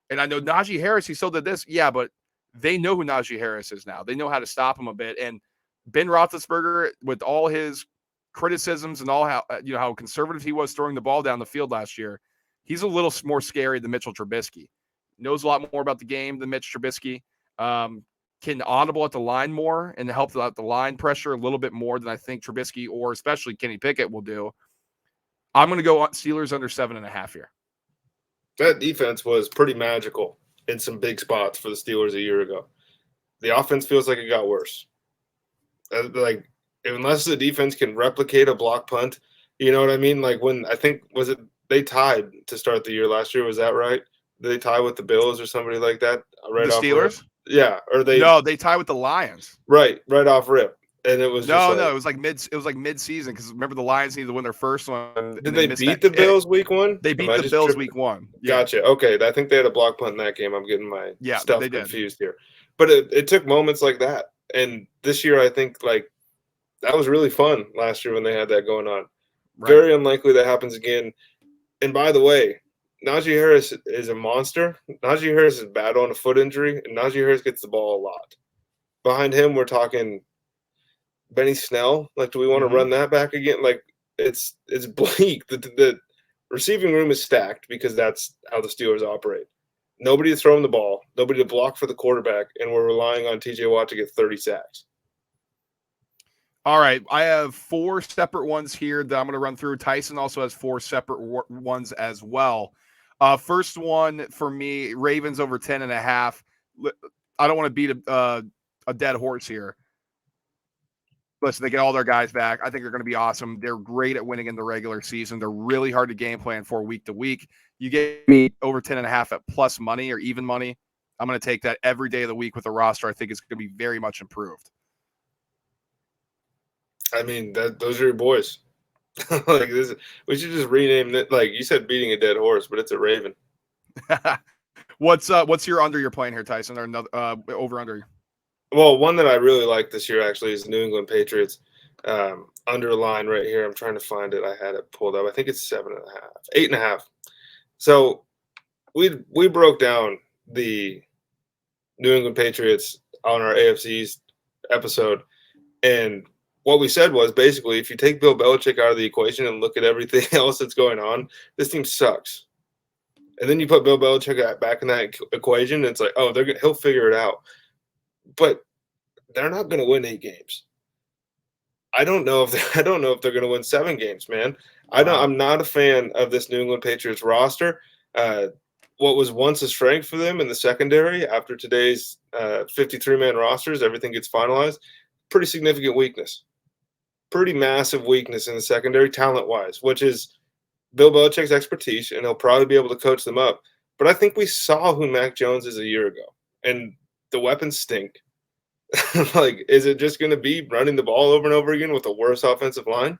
And I know Najee Harris, he still did this. Yeah, but they know who Najee Harris is now. They know how to stop him a bit. And Ben Roethlisberger, with all his criticisms and all how conservative he was throwing the ball down the field last year, he's a little more scary than Mitchell Trubisky. Knows a lot more about the game than Mitch Trubisky. Can audible at the line more and help out the line pressure a little bit more than I think Trubisky or especially Kenny Pickett will do. I'm going to go Steelers under 7.5 here. That defense was pretty magical in some big spots for the Steelers a year ago. The offense feels like it got worse. Like, unless the defense can replicate a block punt, you know what I mean? Like, when I think, they tied to start the year last year? Was that right? Did they tie with the Bills or somebody like that? The Steelers? Yeah. Or No, they tie with the Lions. Right off rip. And it was it was like mid-season because remember the Lions needed to win their first one. Did they beat the Bills week 1? They beat the Bills week 1. Yeah. Gotcha. Okay, I think they had a block punt in that game. I'm getting my stuff confused here. But it took moments like that. And this year I think like that was really fun last year when they had that going on. Right. Very unlikely that happens again. And by the way, Najee Harris is a monster. Najee Harris is bad on a foot injury, and Najee Harris gets the ball a lot. Behind him, we're talking Benny Snell. Like, do we want to run that back again? Like, it's bleak. The receiving room is stacked because that's how the Steelers operate. Nobody to throw him the ball, nobody to block for the quarterback, and we're relying on TJ Watt to get 30 sacks. All right, I have 4 separate ones here that I'm going to run through. Tyson also has 4 separate ones as well. First one for me, Ravens over 10.5. I don't want to beat a dead horse here. Listen, they get all their guys back. I think they're going to be awesome. They're great at winning in the regular season. They're really hard to game plan for week to week. You get me over 10.5 at plus money or even money. I'm going to take that every day of the week with a roster. I think it's going to be very much improved. I mean, those are your boys. Like this, we should just rename it. Like you said, beating a dead horse, but it's a Raven. What's your under you're playing here, Tyson? Or another over under? Well, one that I really like this year actually is New England Patriots underline right here. I'm trying to find it. I had it pulled up. I think it's 7.5, 8.5. So we broke down the New England Patriots on our AFC East episode, and what we said was basically if you take Bill Belichick out of the equation and look at everything else that's going on, this team sucks. And then you put Bill Belichick back in that equation, and it's like, oh, he'll figure it out. But they're not going to win 8 games. I don't know if they're going to win 7 games, man. I'm not a fan of this New England Patriots roster. What was once a strength for them in the secondary after today's 53-man rosters, everything gets finalized. Pretty significant weakness. Pretty massive weakness in the secondary talent-wise, which is Bill Belichick's expertise, and he'll probably be able to coach them up. But I think we saw who Mac Jones is a year ago, and the weapons stink. Like, is it just going to be running the ball over and over again with a worse offensive line?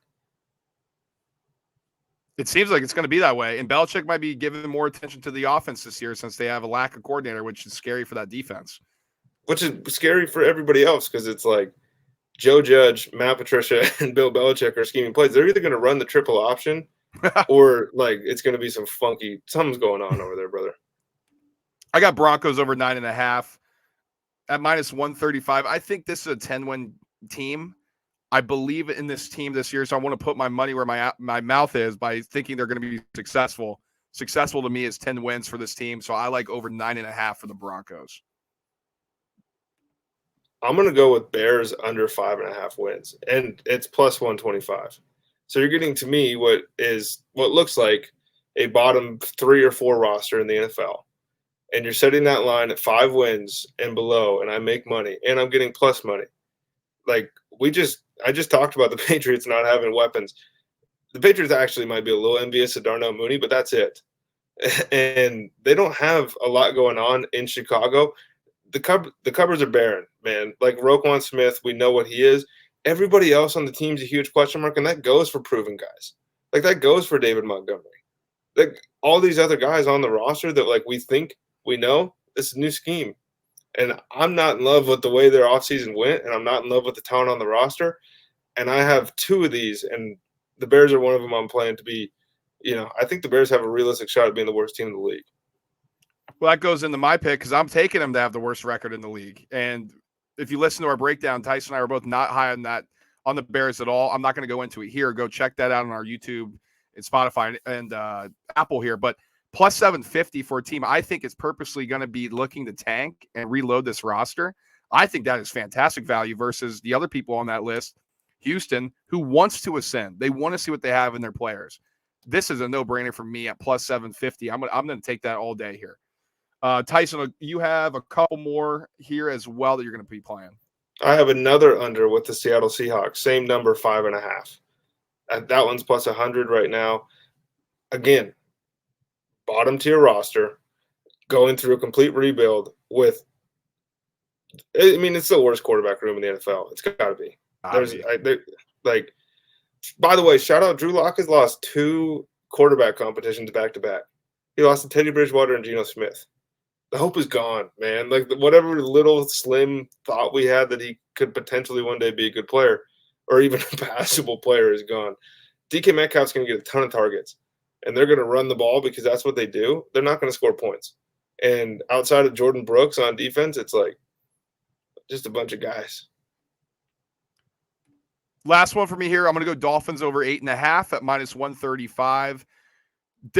It seems like it's going to be that way, and Belichick might be giving more attention to the offense this year since they have a lack of coordinator, which is scary for that defense. Which is scary for everybody else because it's like Joe Judge, Matt Patricia, and Bill Belichick are scheming plays. They're either going to run the triple option or, like, it's going to be something's going on over there, brother. I got Broncos over 9.5 at minus 135. I think this is a 10-win team. I believe in this team this year, so I want to put my money where my mouth is by thinking they're going to be successful. Successful to me is 10 wins for this team, so I like over 9.5 for the Broncos. I'm going to go with Bears under 5.5 wins, and it's plus 125. So you're getting to me what looks like a bottom 3 or 4 roster in the NFL, and you're setting that line at 5 wins and below, and I make money, and I'm getting plus money. Like, I just talked about the Patriots not having weapons. The Patriots actually might be a little envious of Darnell Mooney, but that's it. And they don't have a lot going on in Chicago. The cupboards are barren, man. Like Roquan Smith, we know what he is. Everybody else on the team's a huge question mark, and that goes for proven guys. Like that goes for David Montgomery. Like all these other guys on the roster that like we think we know, it's a new scheme. And I'm not in love with the way their offseason went, and I'm not in love with the talent on the roster. And I have two of these, and the Bears are one of them I'm playing to be, I think the Bears have a realistic shot at being the worst team in the league. Well, that goes into my pick because I'm taking them to have the worst record in the league. And if you listen to our breakdown, Tyson and I were both not high on the Bears at all. I'm not going to go into it here. Go check that out on our YouTube and Spotify and Apple here. But plus 750 for a team I think is purposely going to be looking to tank and reload this roster. I think that is fantastic value versus the other people on that list, Houston, who wants to ascend. They want to see what they have in their players. This is a no-brainer for me at plus 750. I'm going to take that all day here. Tyson, you have a couple more here as well that you're going to be playing. I have another under with the Seattle Seahawks, same number, 5.5. That one's plus 100 right now. Again, bottom tier roster, going through a complete rebuild with. I mean, it's the worst quarterback room in the NFL. It's got to be. By the way, shout out Drew Lock has lost 2 quarterback competitions back to back. He lost to Teddy Bridgewater and Geno Smith. The hope is gone, man. Like whatever little slim thought we had that he could potentially one day be a good player or even a passable player is gone. DK Metcalf's going to get a ton of targets, and they're going to run the ball because that's what they do. They're not going to score points. And outside of Jordan Brooks on defense, it's like just a bunch of guys. Last one for me here. I'm going to go Dolphins over 8.5 at minus 135.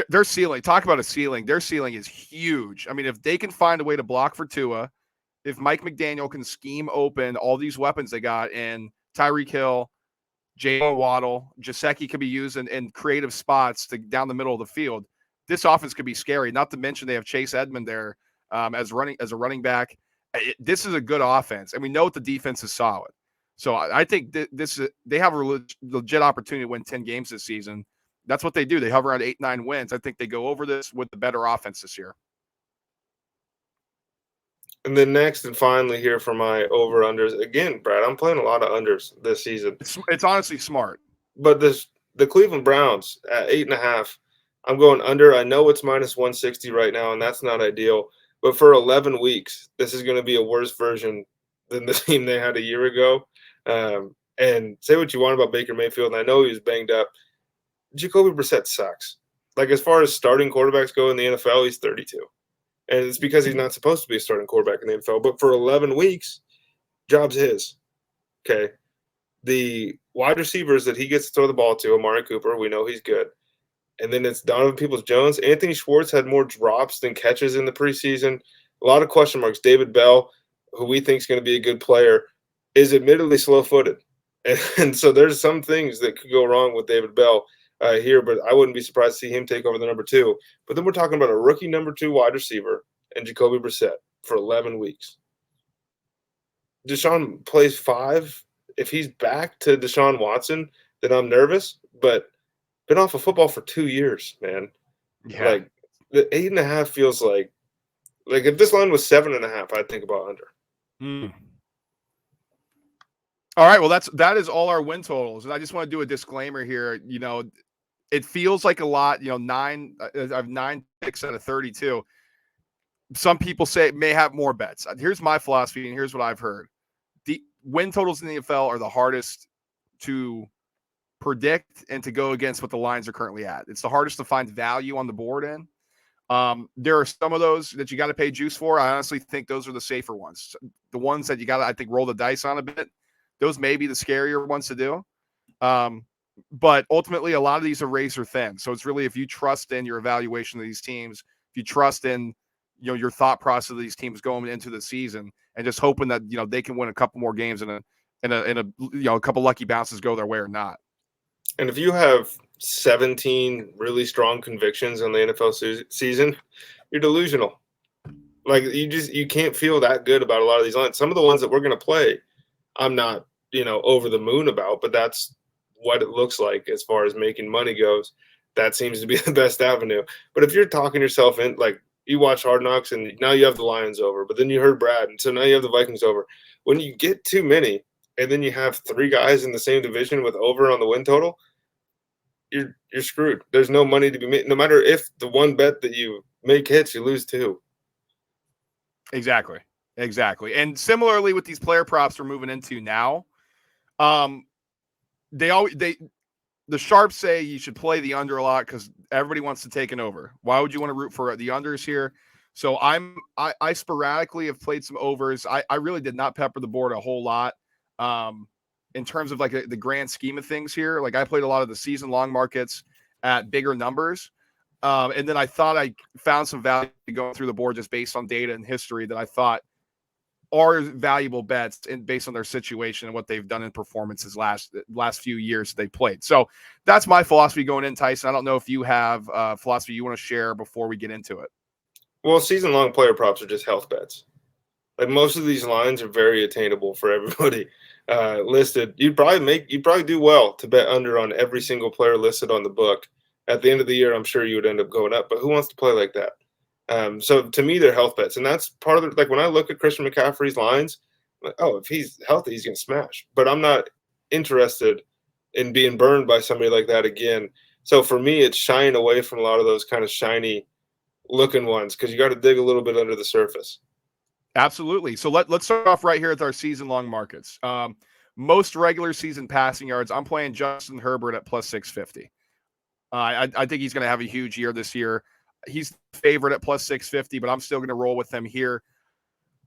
Their ceiling, talk about a ceiling. Their ceiling is huge. I mean, if they can find a way to block for Tua, if Mike McDaniel can scheme open all these weapons they got in Tyreek Hill, Jalen Waddle, Gesicki could be used in creative spots down the middle of the field. This offense could be scary. Not to mention they have Chase Edmond there as a running back. This is a good offense, and we know the defense is solid. So I think they have a legit opportunity to win 10 games this season. That's what they do. They hover around 8-9 wins. I think they go over this with the better offense this year. And then next and finally here for my over-unders. Again, Brad, I'm playing a lot of unders this season. It's honestly smart. But the Cleveland Browns at 8.5, I'm going under. I know it's minus 160 right now, and that's not ideal. But for 11 weeks, this is going to be a worse version than the team they had a year ago. And say what you want about Baker Mayfield, and I know he was banged up. Jacoby Brissett sucks. Like, as far as starting quarterbacks go in the NFL, he's 32. And it's because he's not supposed to be a starting quarterback in the NFL. But for 11 weeks, job's his. Okay. The wide receivers that he gets to throw the ball to, Amari Cooper, we know he's good. And then it's Donovan Peoples-Jones. Anthony Schwartz had more drops than catches in the preseason. A lot of question marks. David Bell, who we think is going to be a good player, is admittedly slow-footed. And so there's some things that could go wrong with David Bell here, but I wouldn't be surprised to see him take over the number 2. But then we're talking about a rookie number 2 wide receiver and Jacoby Brissett for 11 weeks. Deshaun plays 5. If he's back to Deshaun Watson, then I'm nervous, but been off of football for 2 years, man. Yeah. Like the 8.5 feels like if this line was 7.5, I'd think about under. All right, well that is all our win totals, and I just want to do a disclaimer here. It feels like a lot. I have 9 picks out of 32. Some people say it may have more bets. Here's my philosophy, and here's what I've heard: the win totals in the NFL are the hardest to predict and to go against what the lines are currently at. It's the hardest to find value on the board in. There are some of those that you got to pay juice for. I honestly think those are the safer ones. The ones that you got to, I think, roll the dice on a bit. Those may be the scarier ones to do. But ultimately, a lot of these are razor thin. So it's really if you trust in your evaluation of these teams, if you trust in your thought process of these teams going into the season, and just hoping that they can win a couple more games and a couple lucky bounces go their way or not. And if you have 17 really strong convictions on the NFL season, you're delusional. Like you can't feel that good about a lot of these lines. Some of the ones that we're going to play, I'm not over the moon about, but that's what it looks like as far as making money goes. That seems to be the best avenue. But if you're talking yourself in, like you watch Hard Knocks and now you have the Lions over, but then you heard Brad, and so now you have the Vikings over. When you get too many, and then you have three guys in the same division with over on the win total, you're screwed. There's no money to be made. No matter if the one bet that you make hits, you lose two. Exactly. And similarly with these player props we're moving into now, the sharps say you should play the under a lot because everybody wants to take an over. Why would you want to root for the unders here? So I sporadically have played some overs. I really did not pepper the board a whole lot. In terms of like the grand scheme of things here, like I played a lot of the season long markets at bigger numbers. And then I thought I found some value going through the board just based on data and history that I thought are valuable bets and based on their situation and what they've done in performances last few years they played. So that's my philosophy going in, Tyson. I don't know if you have philosophy you want to share before we get into it. Well, season-long player props are just health bets. Like most of these lines are very attainable for everybody listed. You'd probably do well to bet under on every single player listed on the book. At the end of the year, I'm sure you would end up going up. But who wants to play like that? So to me, they're health bets, and that's part of it. Like when I look at Christian McCaffrey's lines, I'm like, oh, if he's healthy, he's gonna smash. But I'm not interested in being burned by somebody like that again. So for me, it's shying away from a lot of those kind of shiny looking ones because you got to dig a little bit under the surface. Absolutely. So let's start off right here with our season long markets. Most regular season passing yards. I'm playing Justin Herbert at plus 650. I think he's going to have a huge year this year. He's favorite at plus 650, but I'm still going to roll with him here.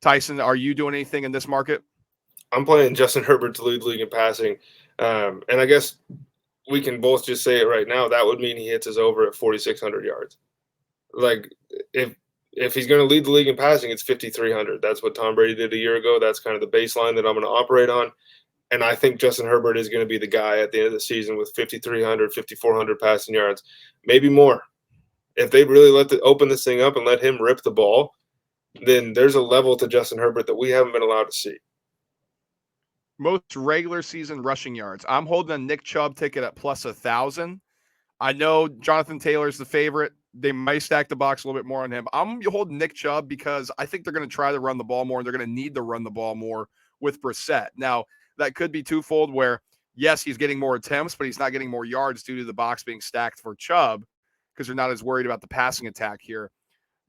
Tyson, are you doing anything in this market? I'm playing Justin Herbert to lead the league in passing. And I guess we can both just say it right now. That would mean he hits his over at 4,600 yards. Like if he's going to lead the league in passing, it's 5,300. That's what Tom Brady did a year ago. That's kind of the baseline that I'm going to operate on. And I think Justin Herbert is going to be the guy at the end of the season with 5,300, 5,400 passing yards, maybe more. If they really open this thing up and let him rip the ball, then there's a level to Justin Herbert that we haven't been allowed to see. Most regular season rushing yards. I'm holding a Nick Chubb ticket at plus 1,000. I know Jonathan Taylor's the favorite. They might stack the box a little bit more on him. I'm holding Nick Chubb because I think they're going to try to run the ball more, and they're going to need to run the ball more with Brissett. Now, that could be twofold where, yes, he's getting more attempts, but he's not getting more yards due to the box being stacked for Chubb because they're not as worried about the passing attack here.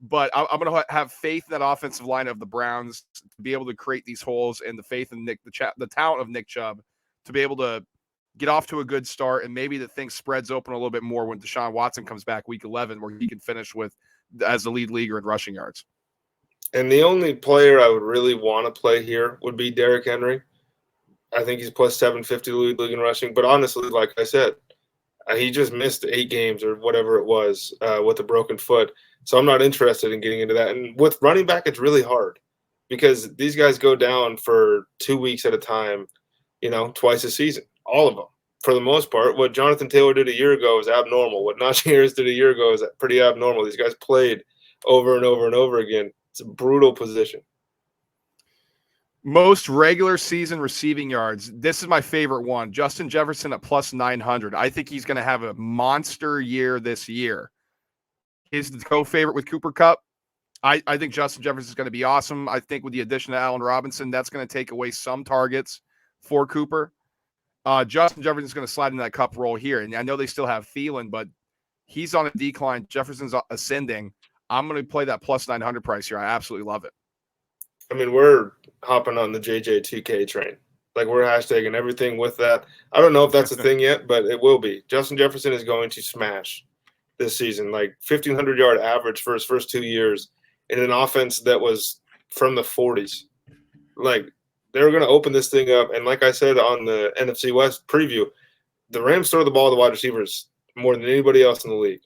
But I'm going to have faith in that offensive line of the Browns to be able to create these holes, and the faith in the talent of Nick Chubb to be able to get off to a good start, and maybe the thing spreads open a little bit more when Deshaun Watson comes back week 11, where he can finish as the lead leaguer in rushing yards. And the only player I would really want to play here would be Derrick Henry. I think he's plus 750 to lead league in rushing. But honestly, like I said, he just missed 8 games or whatever it was with a broken foot. So I'm not interested in getting into that. And with running back, it's really hard because these guys go down for 2 weeks at a time, twice a season, all of them. For the most part, what Jonathan Taylor did a year ago is abnormal. What Najee Harris did a year ago is pretty abnormal. These guys played over and over and over again. It's a brutal position. Most regular season receiving yards. This is my favorite one. Justin Jefferson at plus 900. I think he's going to have a monster year this year. He's the co-favorite with Cooper Kupp. I think Justin Jefferson is going to be awesome. I think with the addition of Allen Robinson, that's going to take away some targets for Cooper. Justin Jefferson is going to slide into that Kupp role here. And I know they still have Thielen, but he's on a decline. Jefferson's ascending. I'm going to play that plus 900 price here. I absolutely love it. I mean, we're hopping on the JJ2K train. Like, we're hashtagging everything with that. I don't know if that's a thing yet, but it will be. Justin Jefferson is going to smash this season. Like, 1,500-yard average for his first 2 years in an offense that was from the 40s. Like, they're going to open this thing up. And like I said on the NFC West preview, the Rams throw the ball to wide receivers more than anybody else in the league.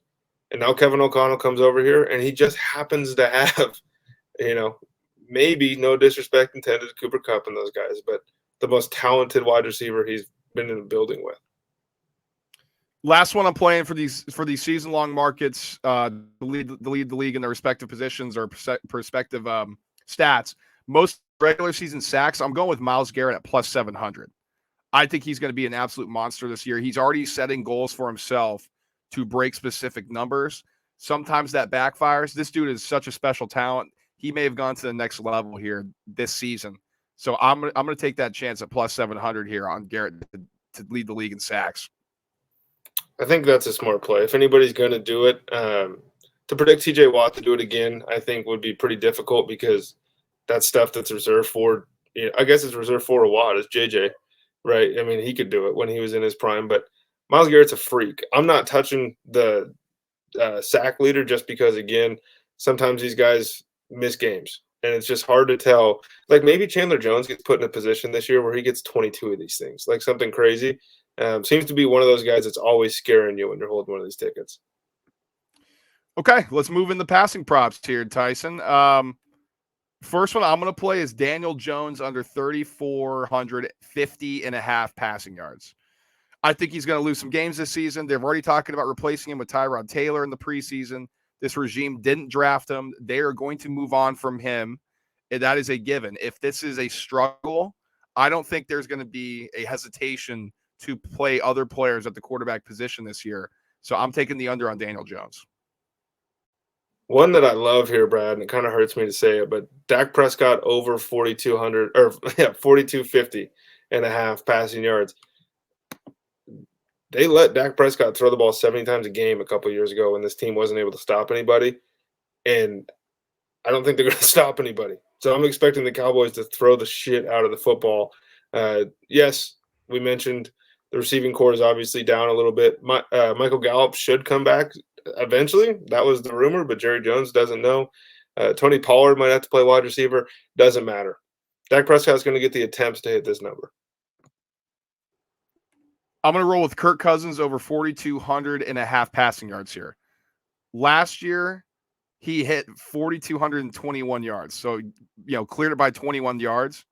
And now Kevin O'Connell comes over here, and he just happens to have, maybe, no disrespect intended to Cooper Kupp and those guys, but the most talented wide receiver he's been in the building with. Last one I'm playing for these season-long markets, lead the league in their respective positions or perspective stats. Most regular season sacks, I'm going with Myles Garrett at plus 700. I think he's going to be an absolute monster this year. He's already setting goals for himself to break specific numbers. Sometimes that backfires. This dude is such a special talent. He may have gone to the next level here this season. So I'm gonna take that chance at plus 700 here on Garrett to lead the league in sacks. I think that's a smart play. If anybody's going to do it, to predict TJ Watt to do it again, I think would be pretty difficult because that's stuff that's reserved for. I guess it's reserved for a Watt. It's JJ, right? I mean, he could do it when he was in his prime, but Myles Garrett's a freak. I'm not touching the sack leader just because, again, sometimes these guys miss games, and it's just hard to tell. Like maybe Chandler Jones gets put in a position this year where he gets 22 of these things, like something crazy. Seems to be one of those guys that's always scaring you when you're holding one of these tickets. Okay, let's move in the passing props here, Tyson. First one I'm going to play is Daniel Jones under 3,450 and a half passing yards. I think he's going to lose some games this season. They're already talking about replacing him with Tyrod Taylor in the preseason. This regime didn't draft him. They are going to move on from him. And that is a given. If this is a struggle, I don't think there's going to be a hesitation to play other players at the quarterback position this year. So I'm taking the under on Daniel Jones. One that I love here, Brad, and it kind of hurts me to say it, but Dak Prescott over 4,200 or 4,250 and a half passing yards. They let Dak Prescott throw the ball 70 times a game a couple of years ago when this team wasn't able to stop anybody. And I don't think they're going to stop anybody. So I'm expecting the Cowboys to throw the shit out of the football. Yes, we mentioned the receiving core is obviously down a little bit. Michael Gallup should come back eventually. That was the rumor, but Jerry Jones doesn't know. Tony Pollard might have to play wide receiver. Doesn't matter. Dak Prescott's going to get the attempts to hit this number. I'm going to roll with Kirk Cousins over 4,200 and a half passing yards here. Last year, he hit 4,221 yards. So, cleared it by 21 yards.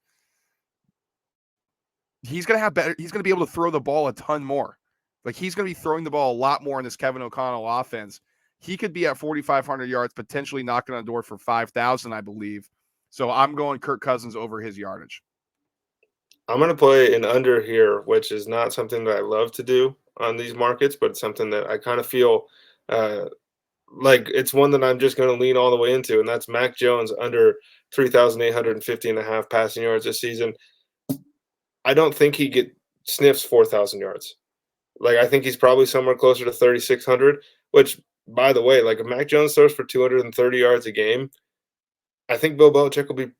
He's going to have better. He's going to be able to throw the ball a ton more. Like he's going to be throwing the ball a lot more in this Kevin O'Connell offense. He could be at 4,500 yards, potentially knocking on the door for 5,000, I believe. So I'm going Kirk Cousins over his yardage. I'm going to play an under here, which is not something that I love to do on these markets, but it's something that I kind of feel like it's one that I'm just going to lean all the way into, and that's Mac Jones under 3,850 and a half passing yards this season. I don't think he sniffs 4,000 yards. Like I think he's probably somewhere closer to 3,600, which, by the way, like if Mac Jones throws for 230 yards a game, I think Bill Belichick will be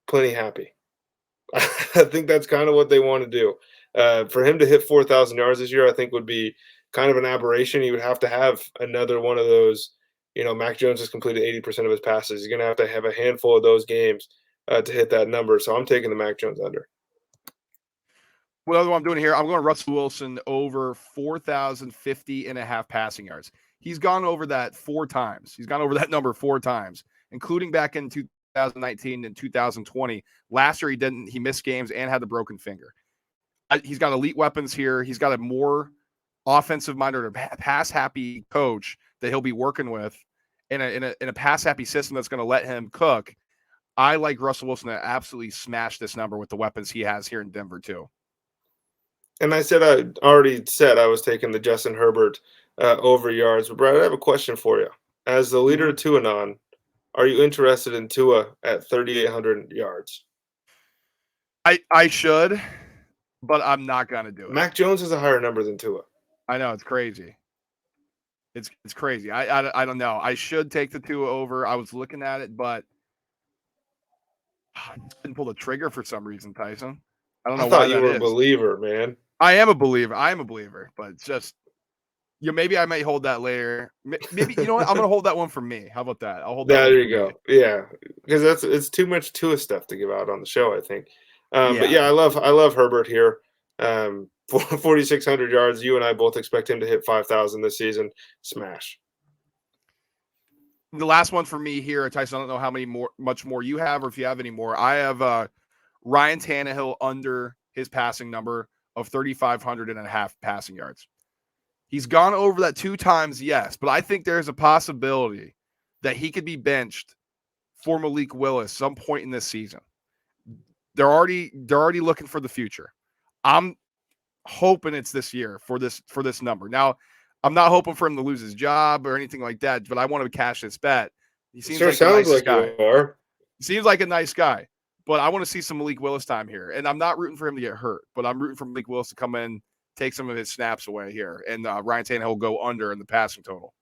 plenty happy. I think that's kind of what they want to do. For him to hit 4,000 yards this year, I think would be kind of an aberration. He would have to have another one of those. Mac Jones has completed 80% of his passes. He's going to have a handful of those games to hit that number. So I'm taking the Mac Jones under. What other one I'm doing here? I'm going Russell Wilson over 4,050 and a half passing yards. He's gone over that 4 times. He's gone over that number 4 times, including back in 2019 and 2020. Last year, he didn't. He missed games and had the broken finger. He's got elite weapons here. He's got a more offensive-minded or pass-happy coach that he'll be working with in a pass-happy system that's going to let him cook. I like Russell Wilson to absolutely smash this number with the weapons he has here in Denver, too. And I already said I was taking the Justin Herbert over yards. But, Brad, I have a question for you. As the leader of Tuanon, are you interested in Tua at 3,800 yards? I should, but I'm not going to do it. Mac Jones is a higher number than Tua. I know. It's crazy. It's crazy. I don't know. I should take the Tua over. I was looking at it, but I didn't pull the trigger for some reason, Tyson. I don't know why that is. I thought you were a believer, man. I am a believer, but it's just maybe I might hold that later. Maybe you know what? I'm gonna hold that one for me. How about that? I'll hold that. There you go. Yeah, because it's too much Tua stuff to give out on the show, I think. But yeah, I love Herbert here. 4,600 yards. You and I both expect him to hit 5,000 this season. Smash. The last one for me here, Tyson. I don't know much more you have, or if you have any more. I have Ryan Tannehill under his passing number of 3,500 and a half passing yards. He's gone over that 2 times, yes, but I think there's a possibility that he could be benched for Malik Willis some point in this season. They're already looking for the future. I'm hoping it's this year for this number. Now, I'm not hoping for him to lose his job or anything like that, but I want to cash this bet. He seems Sure like the sounds nicest like guy. you are. He seems like a nice guy, but I want to see some Malik Willis time here. And I'm not rooting for him to get hurt, but I'm rooting for Malik Willis to come in, take some of his snaps away here, and Ryan Tannehill will go under in the passing total.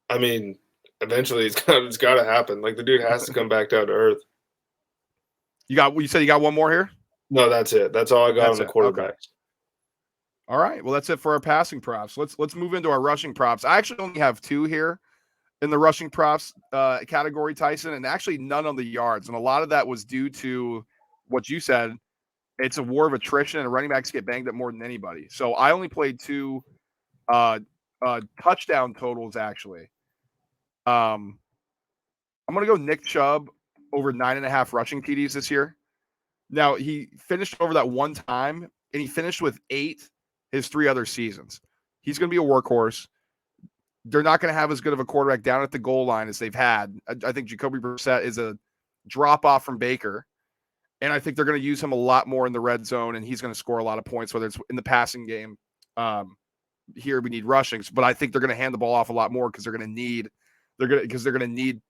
I mean, eventually it's got to happen. Like the dude has to come back down to earth. You said you got one more here? No, that's it. That's all I got on the quarterbacks. Okay. All right. Well, that's it for our passing props. Let's move into our rushing props. I actually only have 2 here in the rushing props category, Tyson, and actually none on the yards. And a lot of that was due to what you said. It's a war of attrition, and running backs get banged up more than anybody. So I only played 2 touchdown totals, actually. I'm going to go Nick Chubb over 9.5 rushing TDs this year. Now, he finished over that one time, and he finished with 8 his 3 other seasons. He's going to be a workhorse. They're not going to have as good of a quarterback down at the goal line as they've had. I think Jacoby Brissett is a drop-off from Baker, and I think they're going to use him a lot more in the red zone, and he's going to score a lot of points, whether it's in the passing game. Here we need rushings, but I think they're going to hand the ball off a lot more because they're going to need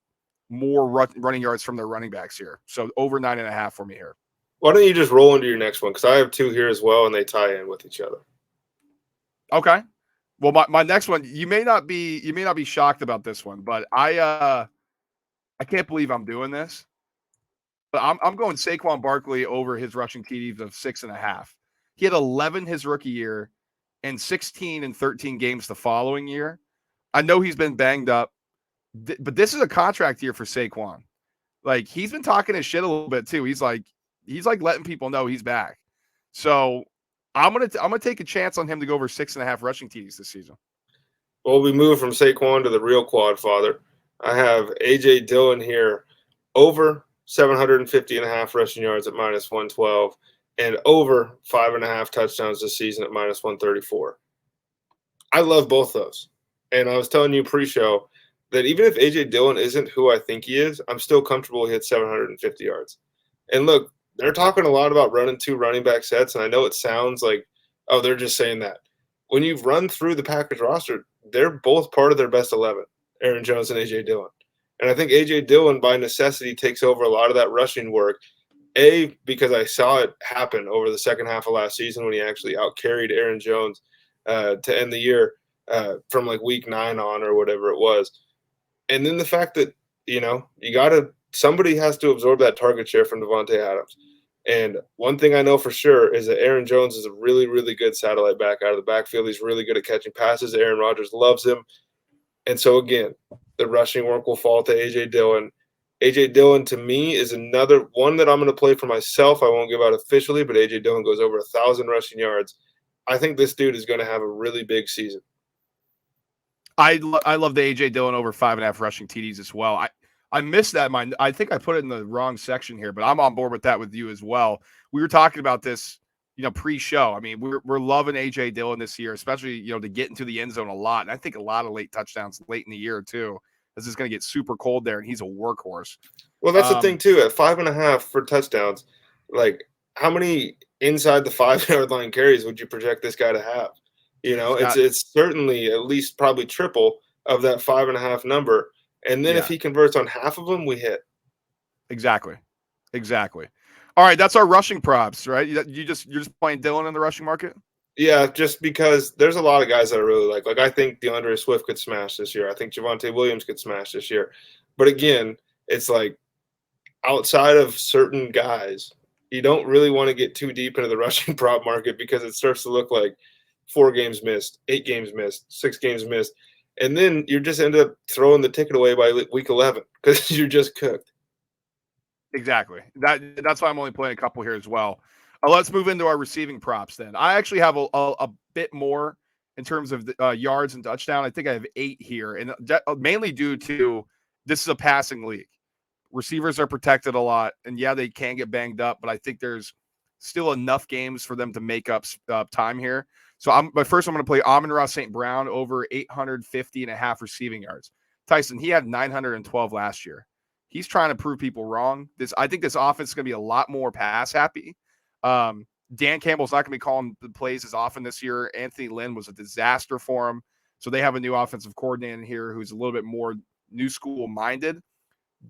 more running yards from their running backs here. So over 9.5 for me here. Why don't you just roll into your next one? Because I have 2 here as well, and they tie in with each other. Okay. Well, my next one, you may not be shocked about this one, but I can't believe I'm doing this. But I'm going Saquon Barkley over his rushing TDs of 6.5. He had 11 his rookie year and 16 in 13 games the following year. I know he's been banged up, but this is a contract year for Saquon. Like, he's been talking his shit a little bit too. He's like letting people know he's back. So I'm gonna take a chance on him to go over 6.5 rushing TDs this season. Well, we move from Saquon to the real quad father. I have AJ Dillon here over 750.5 rushing yards at -112 and over 5.5 touchdowns this season at -134. I love both those. And I was telling you pre-show that even if AJ Dillon isn't who I think he is, I'm still comfortable he hit 750 yards. And look, they're talking a lot about running 2 running back sets, and I know it sounds like, oh, they're just saying that. When you've run through the Packers roster, they're both part of their best 11, Aaron Jones and A.J. Dillon. And I think A.J. Dillon, by necessity, takes over a lot of that rushing work, because I saw it happen over the second half of last season when he actually outcarried Aaron Jones to end the year from like week 9 on or whatever it was. And then the fact that, somebody has to absorb that target share from Devontae Adams. And one thing I know for sure is that Aaron Jones is a really, really good satellite back out of the backfield. He's really good at catching passes. Aaron Rodgers loves him. And so, again, the rushing work will fall to A.J. Dillon. A.J. Dillon, to me, is another one that I'm going to play for myself. I won't give out officially, but A.J. Dillon goes over 1,000 rushing yards. I think this dude is going to have a really big season. I love the A.J. Dillon over 5.5 rushing TDs as well. I missed that. I think I put it in the wrong section here, but I'm on board with that with you as well. We were talking about this, pre-show. I mean, we're loving A.J. Dillon this year, especially, to get into the end zone a lot. And I think a lot of late touchdowns late in the year too. This is going to get super cold there, and he's a workhorse. Well, that's the thing too. At 5.5 for touchdowns, like how many inside the 5-yard line carries would you project this guy to have? It's certainly at least probably triple of that 5.5 number. And then if he converts on half of them, we hit. Exactly. All right, that's our rushing props, right? You're just playing Dillon in the rushing market? Yeah, just because there's a lot of guys that I really like. Like, I think DeAndre Swift could smash this year. I think Javonte Williams could smash this year. But again, it's like outside of certain guys, you don't really want to get too deep into the rushing prop market because it starts to look like 4 games missed, 8 games missed, 6 games missed. And then you just end up throwing the ticket away by week 11 because you're just cooked. Exactly. That's why I'm only playing a couple here as well. Let's move into our receiving props then. I actually have a bit more in terms of the, yards and touchdown. I think I have 8 here, and mainly due to this is a passing league. Receivers are protected a lot, and they can get banged up, but I think there's still enough games for them to make up time here. So I'm going to play Amon-Ra St. Brown over 850.5 receiving yards. Tyson, he had 912 last year. He's trying to prove people wrong. I think this offense is going to be a lot more pass happy. Dan Campbell's not going to be calling the plays as often this year. Anthony Lynn was a disaster for him. So they have a new offensive coordinator here who's a little bit more new school minded.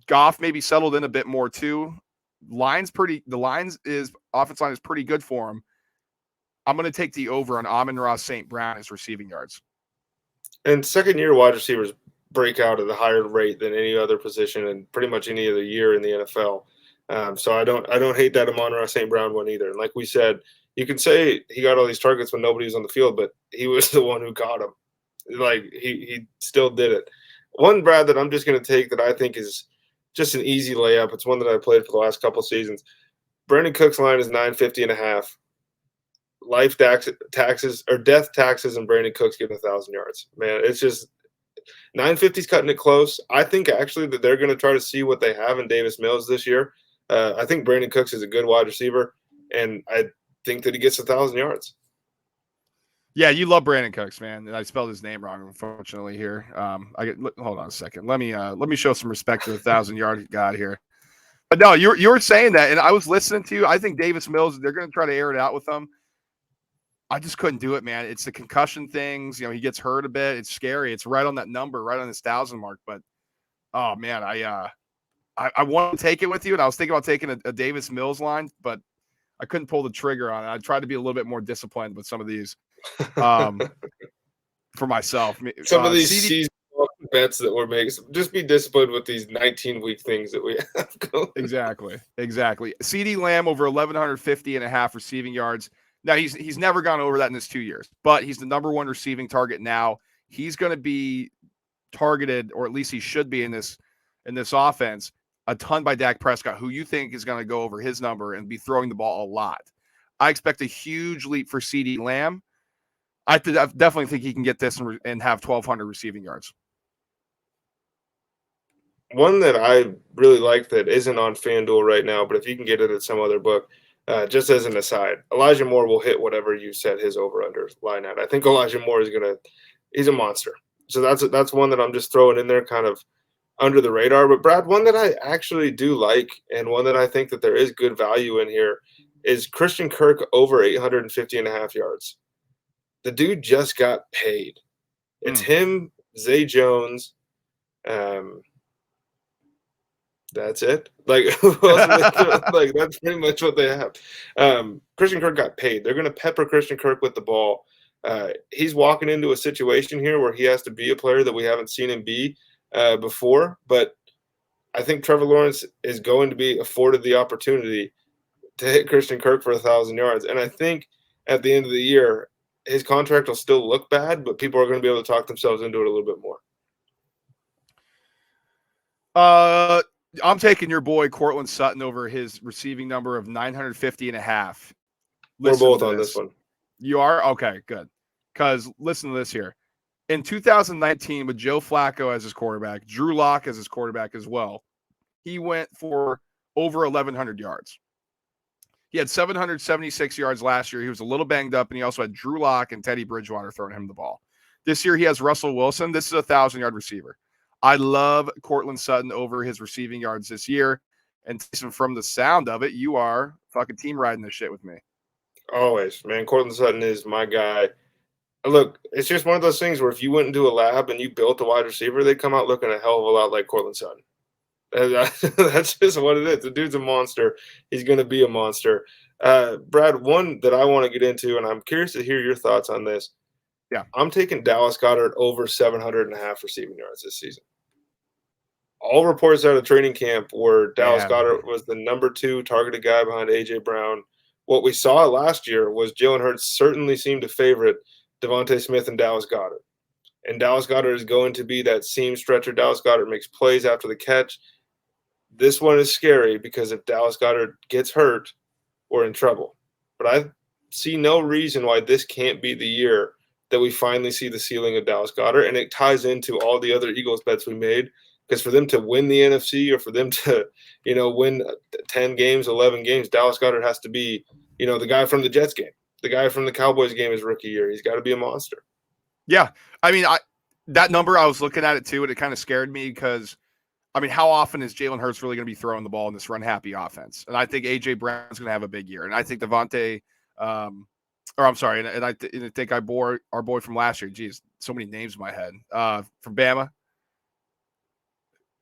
Goff maybe settled in a bit more too. Offense line is pretty good for him. I'm going to take the over on Amon-Ra St. Brown as receiving yards. And second-year wide receivers break out at a higher rate than any other position and pretty much any other year in the NFL. So I don't hate that Amon-Ra St. Brown one either. And like we said, you can say he got all these targets when nobody was on the field, but he was the one who caught them. Like he still did it. One, Brad, that I'm just going to take that I think is just an easy layup. It's one that I played for the last couple seasons. Brandon Cook's line is 950.5. Life taxes or death taxes, and Brandon Cooks getting 1,000 yards. Man, it's just 950's cutting it close. I think actually that they're going to try to see what they have in Davis Mills this year. I think Brandon Cooks is a good wide receiver, and I think that he gets 1,000 yards. Yeah, you love Brandon Cooks, man. And I spelled his name wrong, unfortunately. Here, hold on a second. Let me show some respect to the 1,000-yard guy here. But no, you were saying that, and I was listening to you. I think Davis Mills, they're going to try to air it out with him. I just couldn't do it, man. It's the concussion things. He gets hurt a bit. It's scary. It's right on that number, right on this 1,000 mark. But oh man, I want to take it with you, and I was thinking about taking a Davis Mills line, but I couldn't pull the trigger on it. I tried to be a little bit more disciplined with some of these for myself. Some of these season bets that we're making. Just be disciplined with these 19-week things that we have going. Exactly. CeeDee Lamb over 1,150.5 receiving yards. Now, he's never gone over that in his 2 years, but he's the number one receiving target now. He's going to be targeted, or at least he should be in this offense, a ton by Dak Prescott, who you think is going to go over his number and be throwing the ball a lot. I expect a huge leap for CeeDee Lamb. I definitely think he can get this and have 1,200 receiving yards. One that I really like that isn't on FanDuel right now, but if you can get it at some other book, just as an aside, Elijah Moore will hit whatever you set his over-under line at. I think Elijah Moore he's a monster. So that's one that I'm just throwing in there kind of under the radar. But Brad, one that I actually do like and one that I think that there is good value in here is Christian Kirk over 850.5 yards. The dude just got paid. It's him, Zay Jones, that's it. Like, like that's pretty much what they have. Christian Kirk got paid. They're going to pepper Christian Kirk with the ball. He's walking into a situation here where he has to be a player that we haven't seen him be before. But I think Trevor Lawrence is going to be afforded the opportunity to hit Christian Kirk for 1,000 yards. And I think at the end of the year, his contract will still look bad, but people are going to be able to talk themselves into it a little bit more. I'm taking your boy Cortland Sutton over his receiving number of 950.5. We're both on this one. You are? Okay, good. Because listen to this here. In 2019, with Joe Flacco as his quarterback, Drew Lock as his quarterback as well, he went for over 1,100 yards. He had 776 yards last year. He was a little banged up, and he also had Drew Lock and Teddy Bridgewater throwing him the ball. This year, he has Russell Wilson. This is a 1,000-yard receiver. I love Cortland Sutton over his receiving yards this year. And Tyson, from the sound of it, you are fucking team riding this shit with me. Always, man. Cortland Sutton is my guy. Look, it's just one of those things where if you went into a lab and you built a wide receiver, they'd come out looking a hell of a lot like Cortland Sutton. That's just what it is. The dude's a monster. He's going to be a monster. Brad, one that I want to get into, and I'm curious to hear your thoughts on this. Yeah. I'm taking Dallas Goedert over 700.5 receiving yards this season. All reports out of training camp were Dallas Goedert was the number 2 targeted guy behind A.J. Brown. What we saw last year was Jalen Hurts certainly seemed to favorite Devontae Smith and Dallas Goedert. And Dallas Goedert is going to be that seam stretcher. Dallas Goedert makes plays after the catch. This one is scary because if Dallas Goedert gets hurt, we're in trouble. But I see no reason why this can't be the year that we finally see the ceiling of Dallas Goedert. And it ties into all the other Eagles bets we made. Because for them to win the NFC or for them to, win 10 games, 11 games, Dallas Goedert has to be, the guy from the Jets game. The guy from the Cowboys game his rookie year. He's got to be a monster. Yeah. I mean, that number, I was looking at it too, and it kind of scared me because, how often is Jalen Hurts really going to be throwing the ball in this run-happy offense? And I think A.J. Brown's going to have a big year. And I think Devontae Or I'm sorry, and I think I bore our boy from last year. Geez, so many names in my head. From Bama,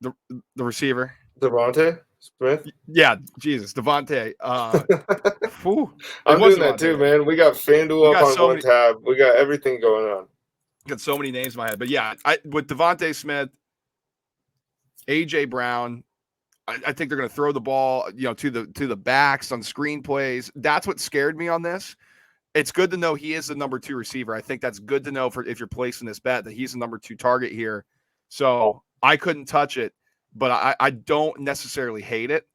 the the receiver. Devontae Smith. Yeah, Jesus, Devontae. It I'm was doing that too, Devontae. man. We got We FanDuel up got on so one many, tab. We got everything going on. got so many names in my head. But yeah, with Devontae Smith, AJ Brown, I think they're going to throw the ball, to the backs on screen plays. That's what scared me on this. It's good to know he is the number 2 receiver. I think that's good to know for if you're placing this bet that he's the number 2 target here. So I couldn't touch it, but I don't necessarily hate it.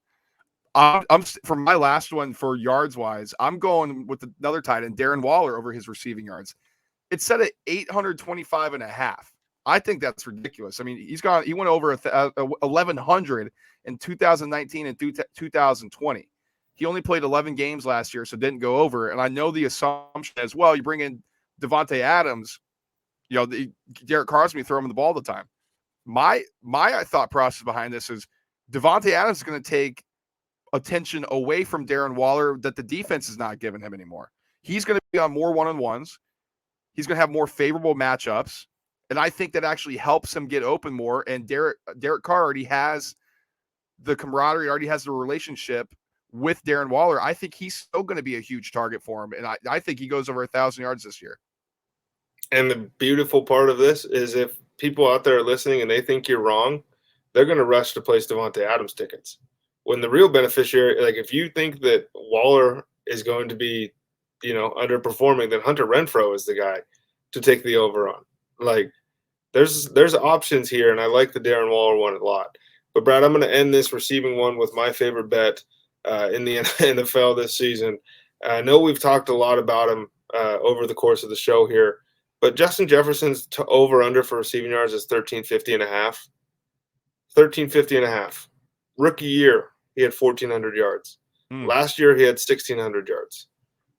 I'm for my last one for yards wise. I'm going with another tight end, Darren Waller, over his receiving yards. It's set at 825 and a half. I think that's ridiculous. I mean, he went over 1,100 in 2019 and 2020. He only played 11 games last year, so didn't go over. And I know the assumption as well, you bring in Devontae Adams, Derek Carr's going to throw him the ball all the time. My thought process behind this is Devontae Adams is going to take attention away from Darren Waller that the defense is not giving him anymore. He's going to be on more one-on-ones. He's going to have more favorable matchups. And I think that actually helps him get open more. And Derek Carr already has the camaraderie, already has the relationship with Darren Waller. I think he's still going to be a huge target for him. And I think he goes over 1,000 yards this year. And the beautiful part of this is if people out there are listening and they think you're wrong, they're going to rush to place Devontae Adams tickets. When the real beneficiary, like if you think that Waller is going to be, underperforming, then Hunter Renfrow is the guy to take the over on. Like there's options here, and I like the Darren Waller one a lot. But Brad, I'm going to end this receiving one with my favorite bet in the NFL this season. I know we've talked a lot about him over the course of the show here, but Justin Jefferson's over under for receiving yards is 1350 and a half. 1350 and a half. Rookie year, he had 1,400 yards. Last year, he had 1,600 yards.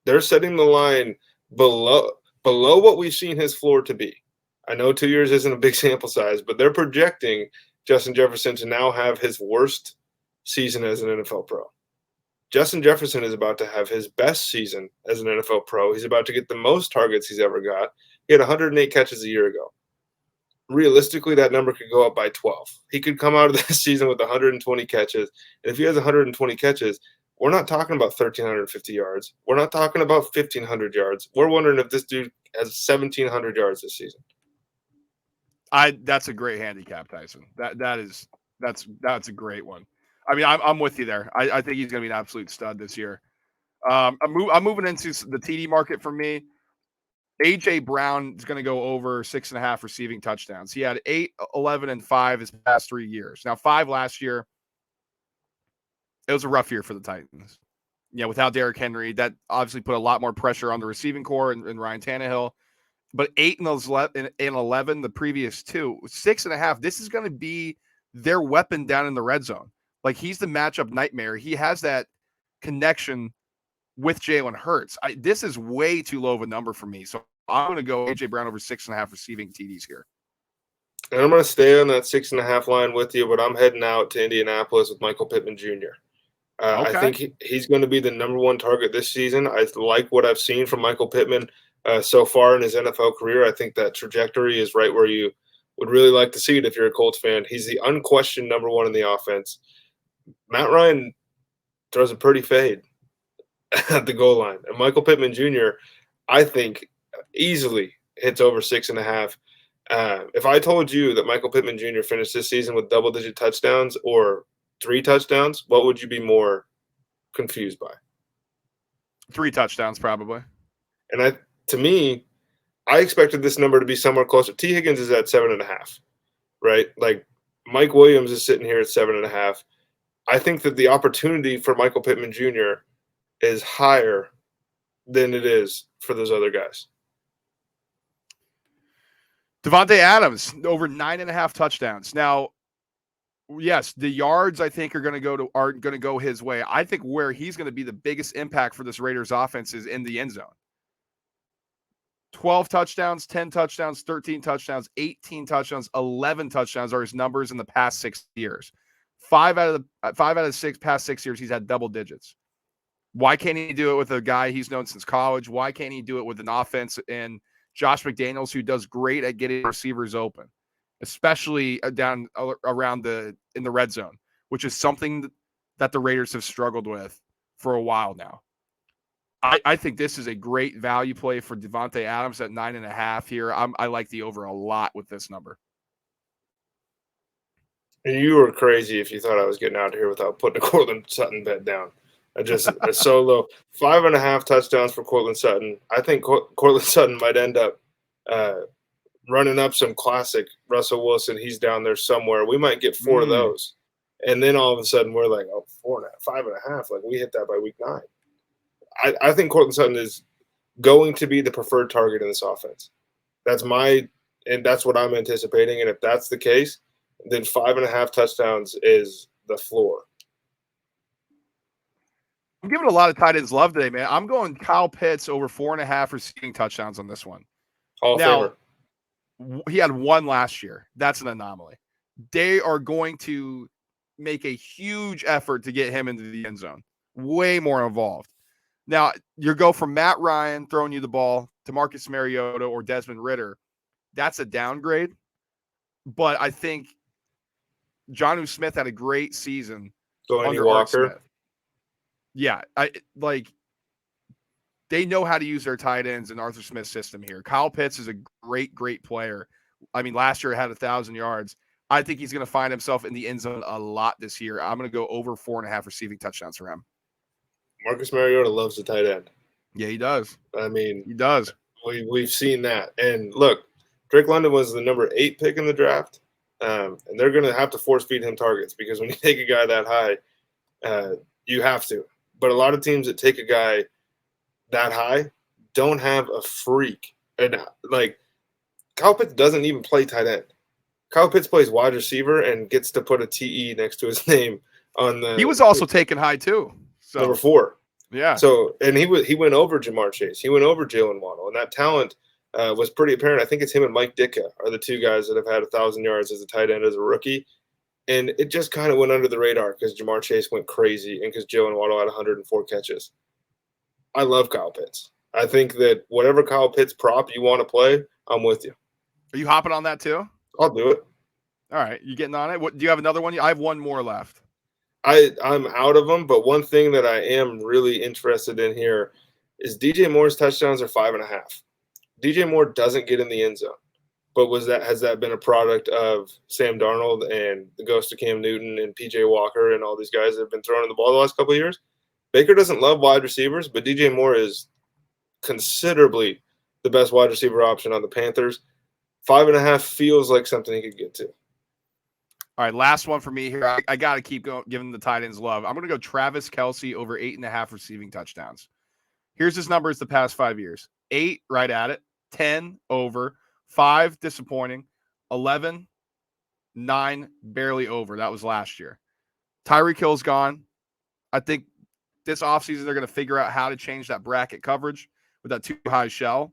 They're setting the line below what we've seen his floor to be. I know 2 years isn't a big sample size, but they're projecting Justin Jefferson to now have his worst season as an NFL pro. Justin Jefferson is about to have his best season as an NFL pro. He's about to get the most targets he's ever got. He had 108 catches a year ago. Realistically, that number could go up by 12. He could come out of this season with 120 catches. And if he has 120 catches, we're not talking about 1,350 yards. We're not talking about 1,500 yards. We're wondering if this dude has 1,700 yards this season. That's a great handicap, Tyson. That's a great one. I mean, I'm with you there. I think he's going to be an absolute stud this year. I'm moving into the TD market for me. AJ Brown is going to go over 6.5 receiving touchdowns. He had 8, 11, and 5 his past 3 years. Now 5 last year. It was a rough year for the Titans. Without Derrick Henry, that obviously put a lot more pressure on the receiving core and Ryan Tannehill. But 8 and 11, the previous 2, 6.5. This is going to be their weapon down in the red zone. Like he's the matchup nightmare. He has that connection with Jalen Hurts. This is way too low of a number for me. So I'm going to go AJ Brown over 6.5 receiving TDs here. And I'm going to stay on that 6.5 line with you, but I'm heading out to Indianapolis with Michael Pittman Jr. Okay. I think he's going to be the number 1 target this season. I like what I've seen from Michael Pittman so far in his NFL career. I think that trajectory is right where you would really like to see it if you're a Colts fan. He's the unquestioned number 1 in the offense. Matt Ryan throws a pretty fade at the goal line. And Michael Pittman Jr., I think, easily hits over 6.5. If I told you that Michael Pittman Jr. finished this season with double-digit touchdowns or 3 touchdowns, what would you be more confused by? 3 touchdowns, probably. And to me, I expected this number to be somewhere closer. T. Higgins is at 7.5, right? Like Mike Williams is sitting here at 7.5. I think that the opportunity for Michael Pittman Jr. is higher than it is for those other guys. Devontae Adams over 9.5 touchdowns. Now, yes, the yards I think are going to go his way. I think where he's going to be the biggest impact for this Raiders offense is in the end zone. 12 touchdowns, 10 touchdowns, 13 touchdowns, 18 touchdowns, 11 touchdowns are his numbers in the past 6 years. 5 out of the past 6 years, he's had double digits. Why can't he do it with a guy he's known since college? Why can't he do it with an offense and Josh McDaniels, who does great at getting receivers open, especially down around in the red zone, which is something that the Raiders have struggled with for a while now. I think this is a great value play for Devontae Adams at 9.5 here. I like the over a lot with this number. And you were crazy if you thought I was getting out of here without putting a Cortland Sutton bet down. Just a solo 5.5 touchdowns for Cortland Sutton. I think Cortland Sutton might end up running up some classic Russell Wilson. He's down there somewhere. We might get 4 of those. And then all of a sudden we're like, oh, 4.5, 5.5. Like we hit that by week 9. I think Cortland Sutton is going to be the preferred target in this offense. That's what I'm anticipating. And if that's the case, then 5.5 touchdowns is the floor. I'm giving a lot of tight ends love today, man. I'm going Kyle Pitts over 4.5 receiving touchdowns on this one. Hall of Famer. He had 1 last year. That's an anomaly. They are going to make a huge effort to get him into the end zone. Way more involved. Now, you go from Matt Ryan throwing you the ball to Marcus Mariota or Desmond Ridder. That's a downgrade. But I think Jonnu Smith had a great season. Delaney Walker. Yeah, they know how to use their tight ends in Arthur Smith's system here. Kyle Pitts is a great, great player. I mean, last year he had 1,000 yards. I think he's going to find himself in the end zone a lot this year. I'm going to go over 4.5 receiving touchdowns for him. Marcus Mariota loves the tight end. Yeah, he does. I mean, he does. We've seen that. And look, Drake London was the number 8 pick in the draft. And they're going to have to force feed him targets because when you take a guy that high, you have to. But a lot of teams that take a guy that high don't have a freak. And like Kyle Pitts doesn't even play tight end. Kyle Pitts plays wide receiver and gets to put a TE next to his name on the. He was also taken high too. So. Number 4. Yeah. So and he went over Jamar Chase. He went over Jalen Waddle, and that talent was pretty apparent. I think it's him and Mike Ditka are the 2 guys that have had 1,000 yards as a tight end as a rookie. And it just kind of went under the radar because Jamar Chase went crazy and because Jalen Waddle had 104 catches. I love Kyle Pitts. I think that whatever Kyle Pitts prop you want to play, I'm with you. Are you hopping on that too? I'll do it. All right. You getting on it? What, do you have another one? I have one more left. I'm out of them, but one thing that I am really interested in here is DJ Moore's touchdowns are 5.5. DJ Moore doesn't get in the end zone. But has that been a product of Sam Darnold and the ghost of Cam Newton and PJ Walker and all these guys that have been throwing the ball the last couple of years? Baker doesn't love wide receivers, but DJ Moore is considerably the best wide receiver option on the Panthers. 5.5 feels like something he could get to. All right, last one for me here. I got to keep going, giving the tight ends love. I'm going to go Travis Kelce over 8.5 receiving touchdowns. Here's his numbers the past 5 years. 8, right at it. 10, over. 5, disappointing. 11, 9, barely over. That was last year. Tyreek Hill's gone. I think this offseason they're going to figure out how to change that bracket coverage with that too high shell.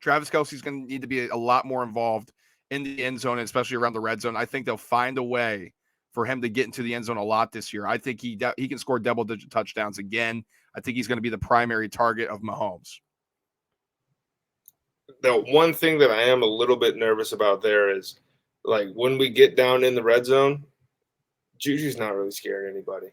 Travis Kelce's going to need to be a lot more involved in the end zone, especially around the red zone. I think they'll find a way for him to get into the end zone a lot this year. I think he can score double-digit touchdowns again. I think he's going to be the primary target of Mahomes. The one thing that I am a little bit nervous about there is, like, when we get down in the red zone, Juju's not really scaring anybody.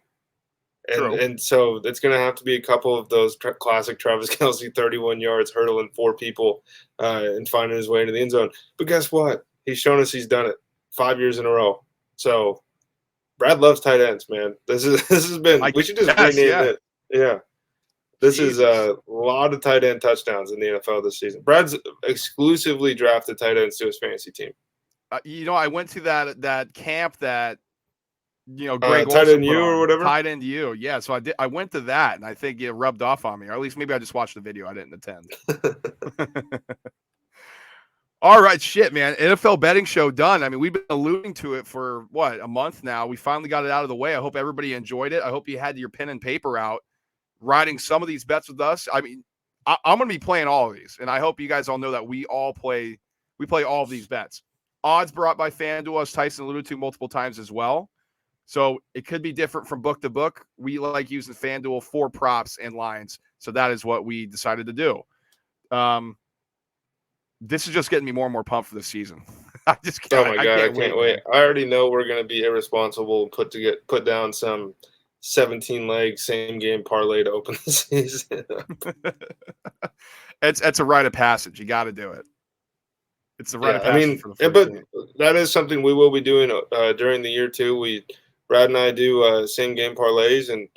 And so it's going to have to be a couple of those classic Travis Kelce 31 yards hurdling 4 people and finding his way into the end zone. But guess what? He's shown us he's done it 5 years in a row. So Brad loves tight ends, man. This has been we should just rename it. Yeah. This is a lot of tight end touchdowns in the NFL this season. Brad's exclusively drafted tight ends to his fantasy team. I went to that camp that Greg tight end you or whatever. Tight end you, yeah. So I went to that, and I think it rubbed off on me, or at least maybe I just watched the video. I didn't attend. All right, shit, man. NFL betting show done. I mean, we've been alluding to it for a month now. We finally got it out of the way. I hope everybody enjoyed it. I hope you had your pen and paper out, writing some of these bets with us. I mean, I'm going to be playing all of these, and I hope you guys all know that we play all of these bets. Odds brought by FanDuel, as Tyson alluded to multiple times as well. So it could be different from book to book. We like using FanDuel for props and lines. So that is what we decided to do. This is just getting me more and more pumped for the season. I just can't. Oh my God, I can't wait. Man. I already know we're going to be irresponsible, put down some 17 leg same game parlay to open the season. It's a rite of passage. You got to do it. It's the rite of passage for the first but game. that is something we will be doing during the year too. Brad and I do same game parlays, and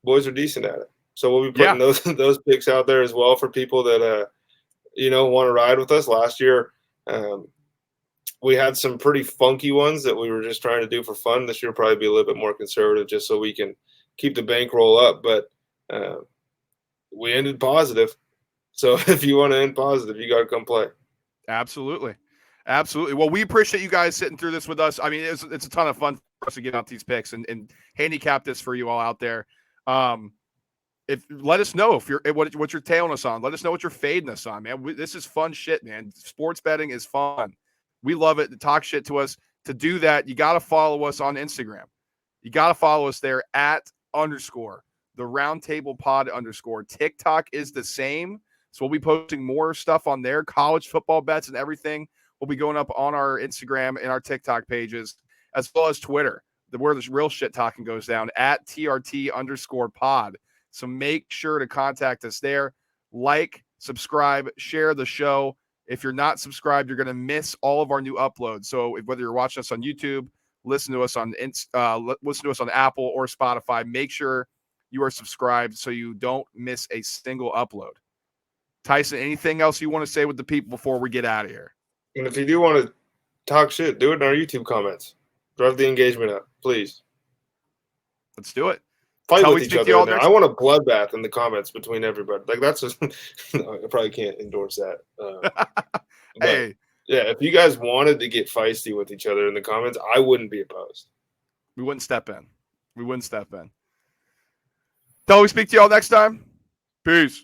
boys are decent at it. So we'll be putting those picks out there as well for people that want to ride with us. Last year, we had some pretty funky ones that we were just trying to do for fun. This year, probably be a little bit more conservative, just so we can keep the bankroll up. But we ended positive. So if you want to end positive, you got to come play. Absolutely. Well, we appreciate you guys sitting through this with us. I mean, it's a ton of fun for us to get out these picks and handicap this for you all out there. Let us know if you're what you're tailing us on. Let us know what you're fading us on, man. This is fun shit, man. Sports betting is fun. We love it to talk shit to us. To do that, you got to follow us on Instagram. You got to follow us there @ the Roundtable Pod _ TikTok is the same. So we'll be posting more stuff on there, college football bets and everything will be going up on our Instagram and our TikTok pages, as well as Twitter, where this real shit talking goes down @ TRT _ pod. So make sure to contact us there. Like, subscribe, share the show. If you're not subscribed, you're going to miss all of our new uploads. So whether you're watching us on YouTube, listen to us on Apple or Spotify, make sure you are subscribed so you don't miss a single upload. Tyson, anything else you want to say with the people before we get out of here? And if you do want to talk shit, do it in our YouTube comments. Drive the engagement up, please. Let's do it. Fight with each other in there. I want a bloodbath in the comments between everybody. Like that's just, I probably can't endorse that. Hey, yeah, if you guys wanted to get feisty with each other in the comments, I wouldn't be opposed. We wouldn't step in. Till we speak to y'all next time. Peace.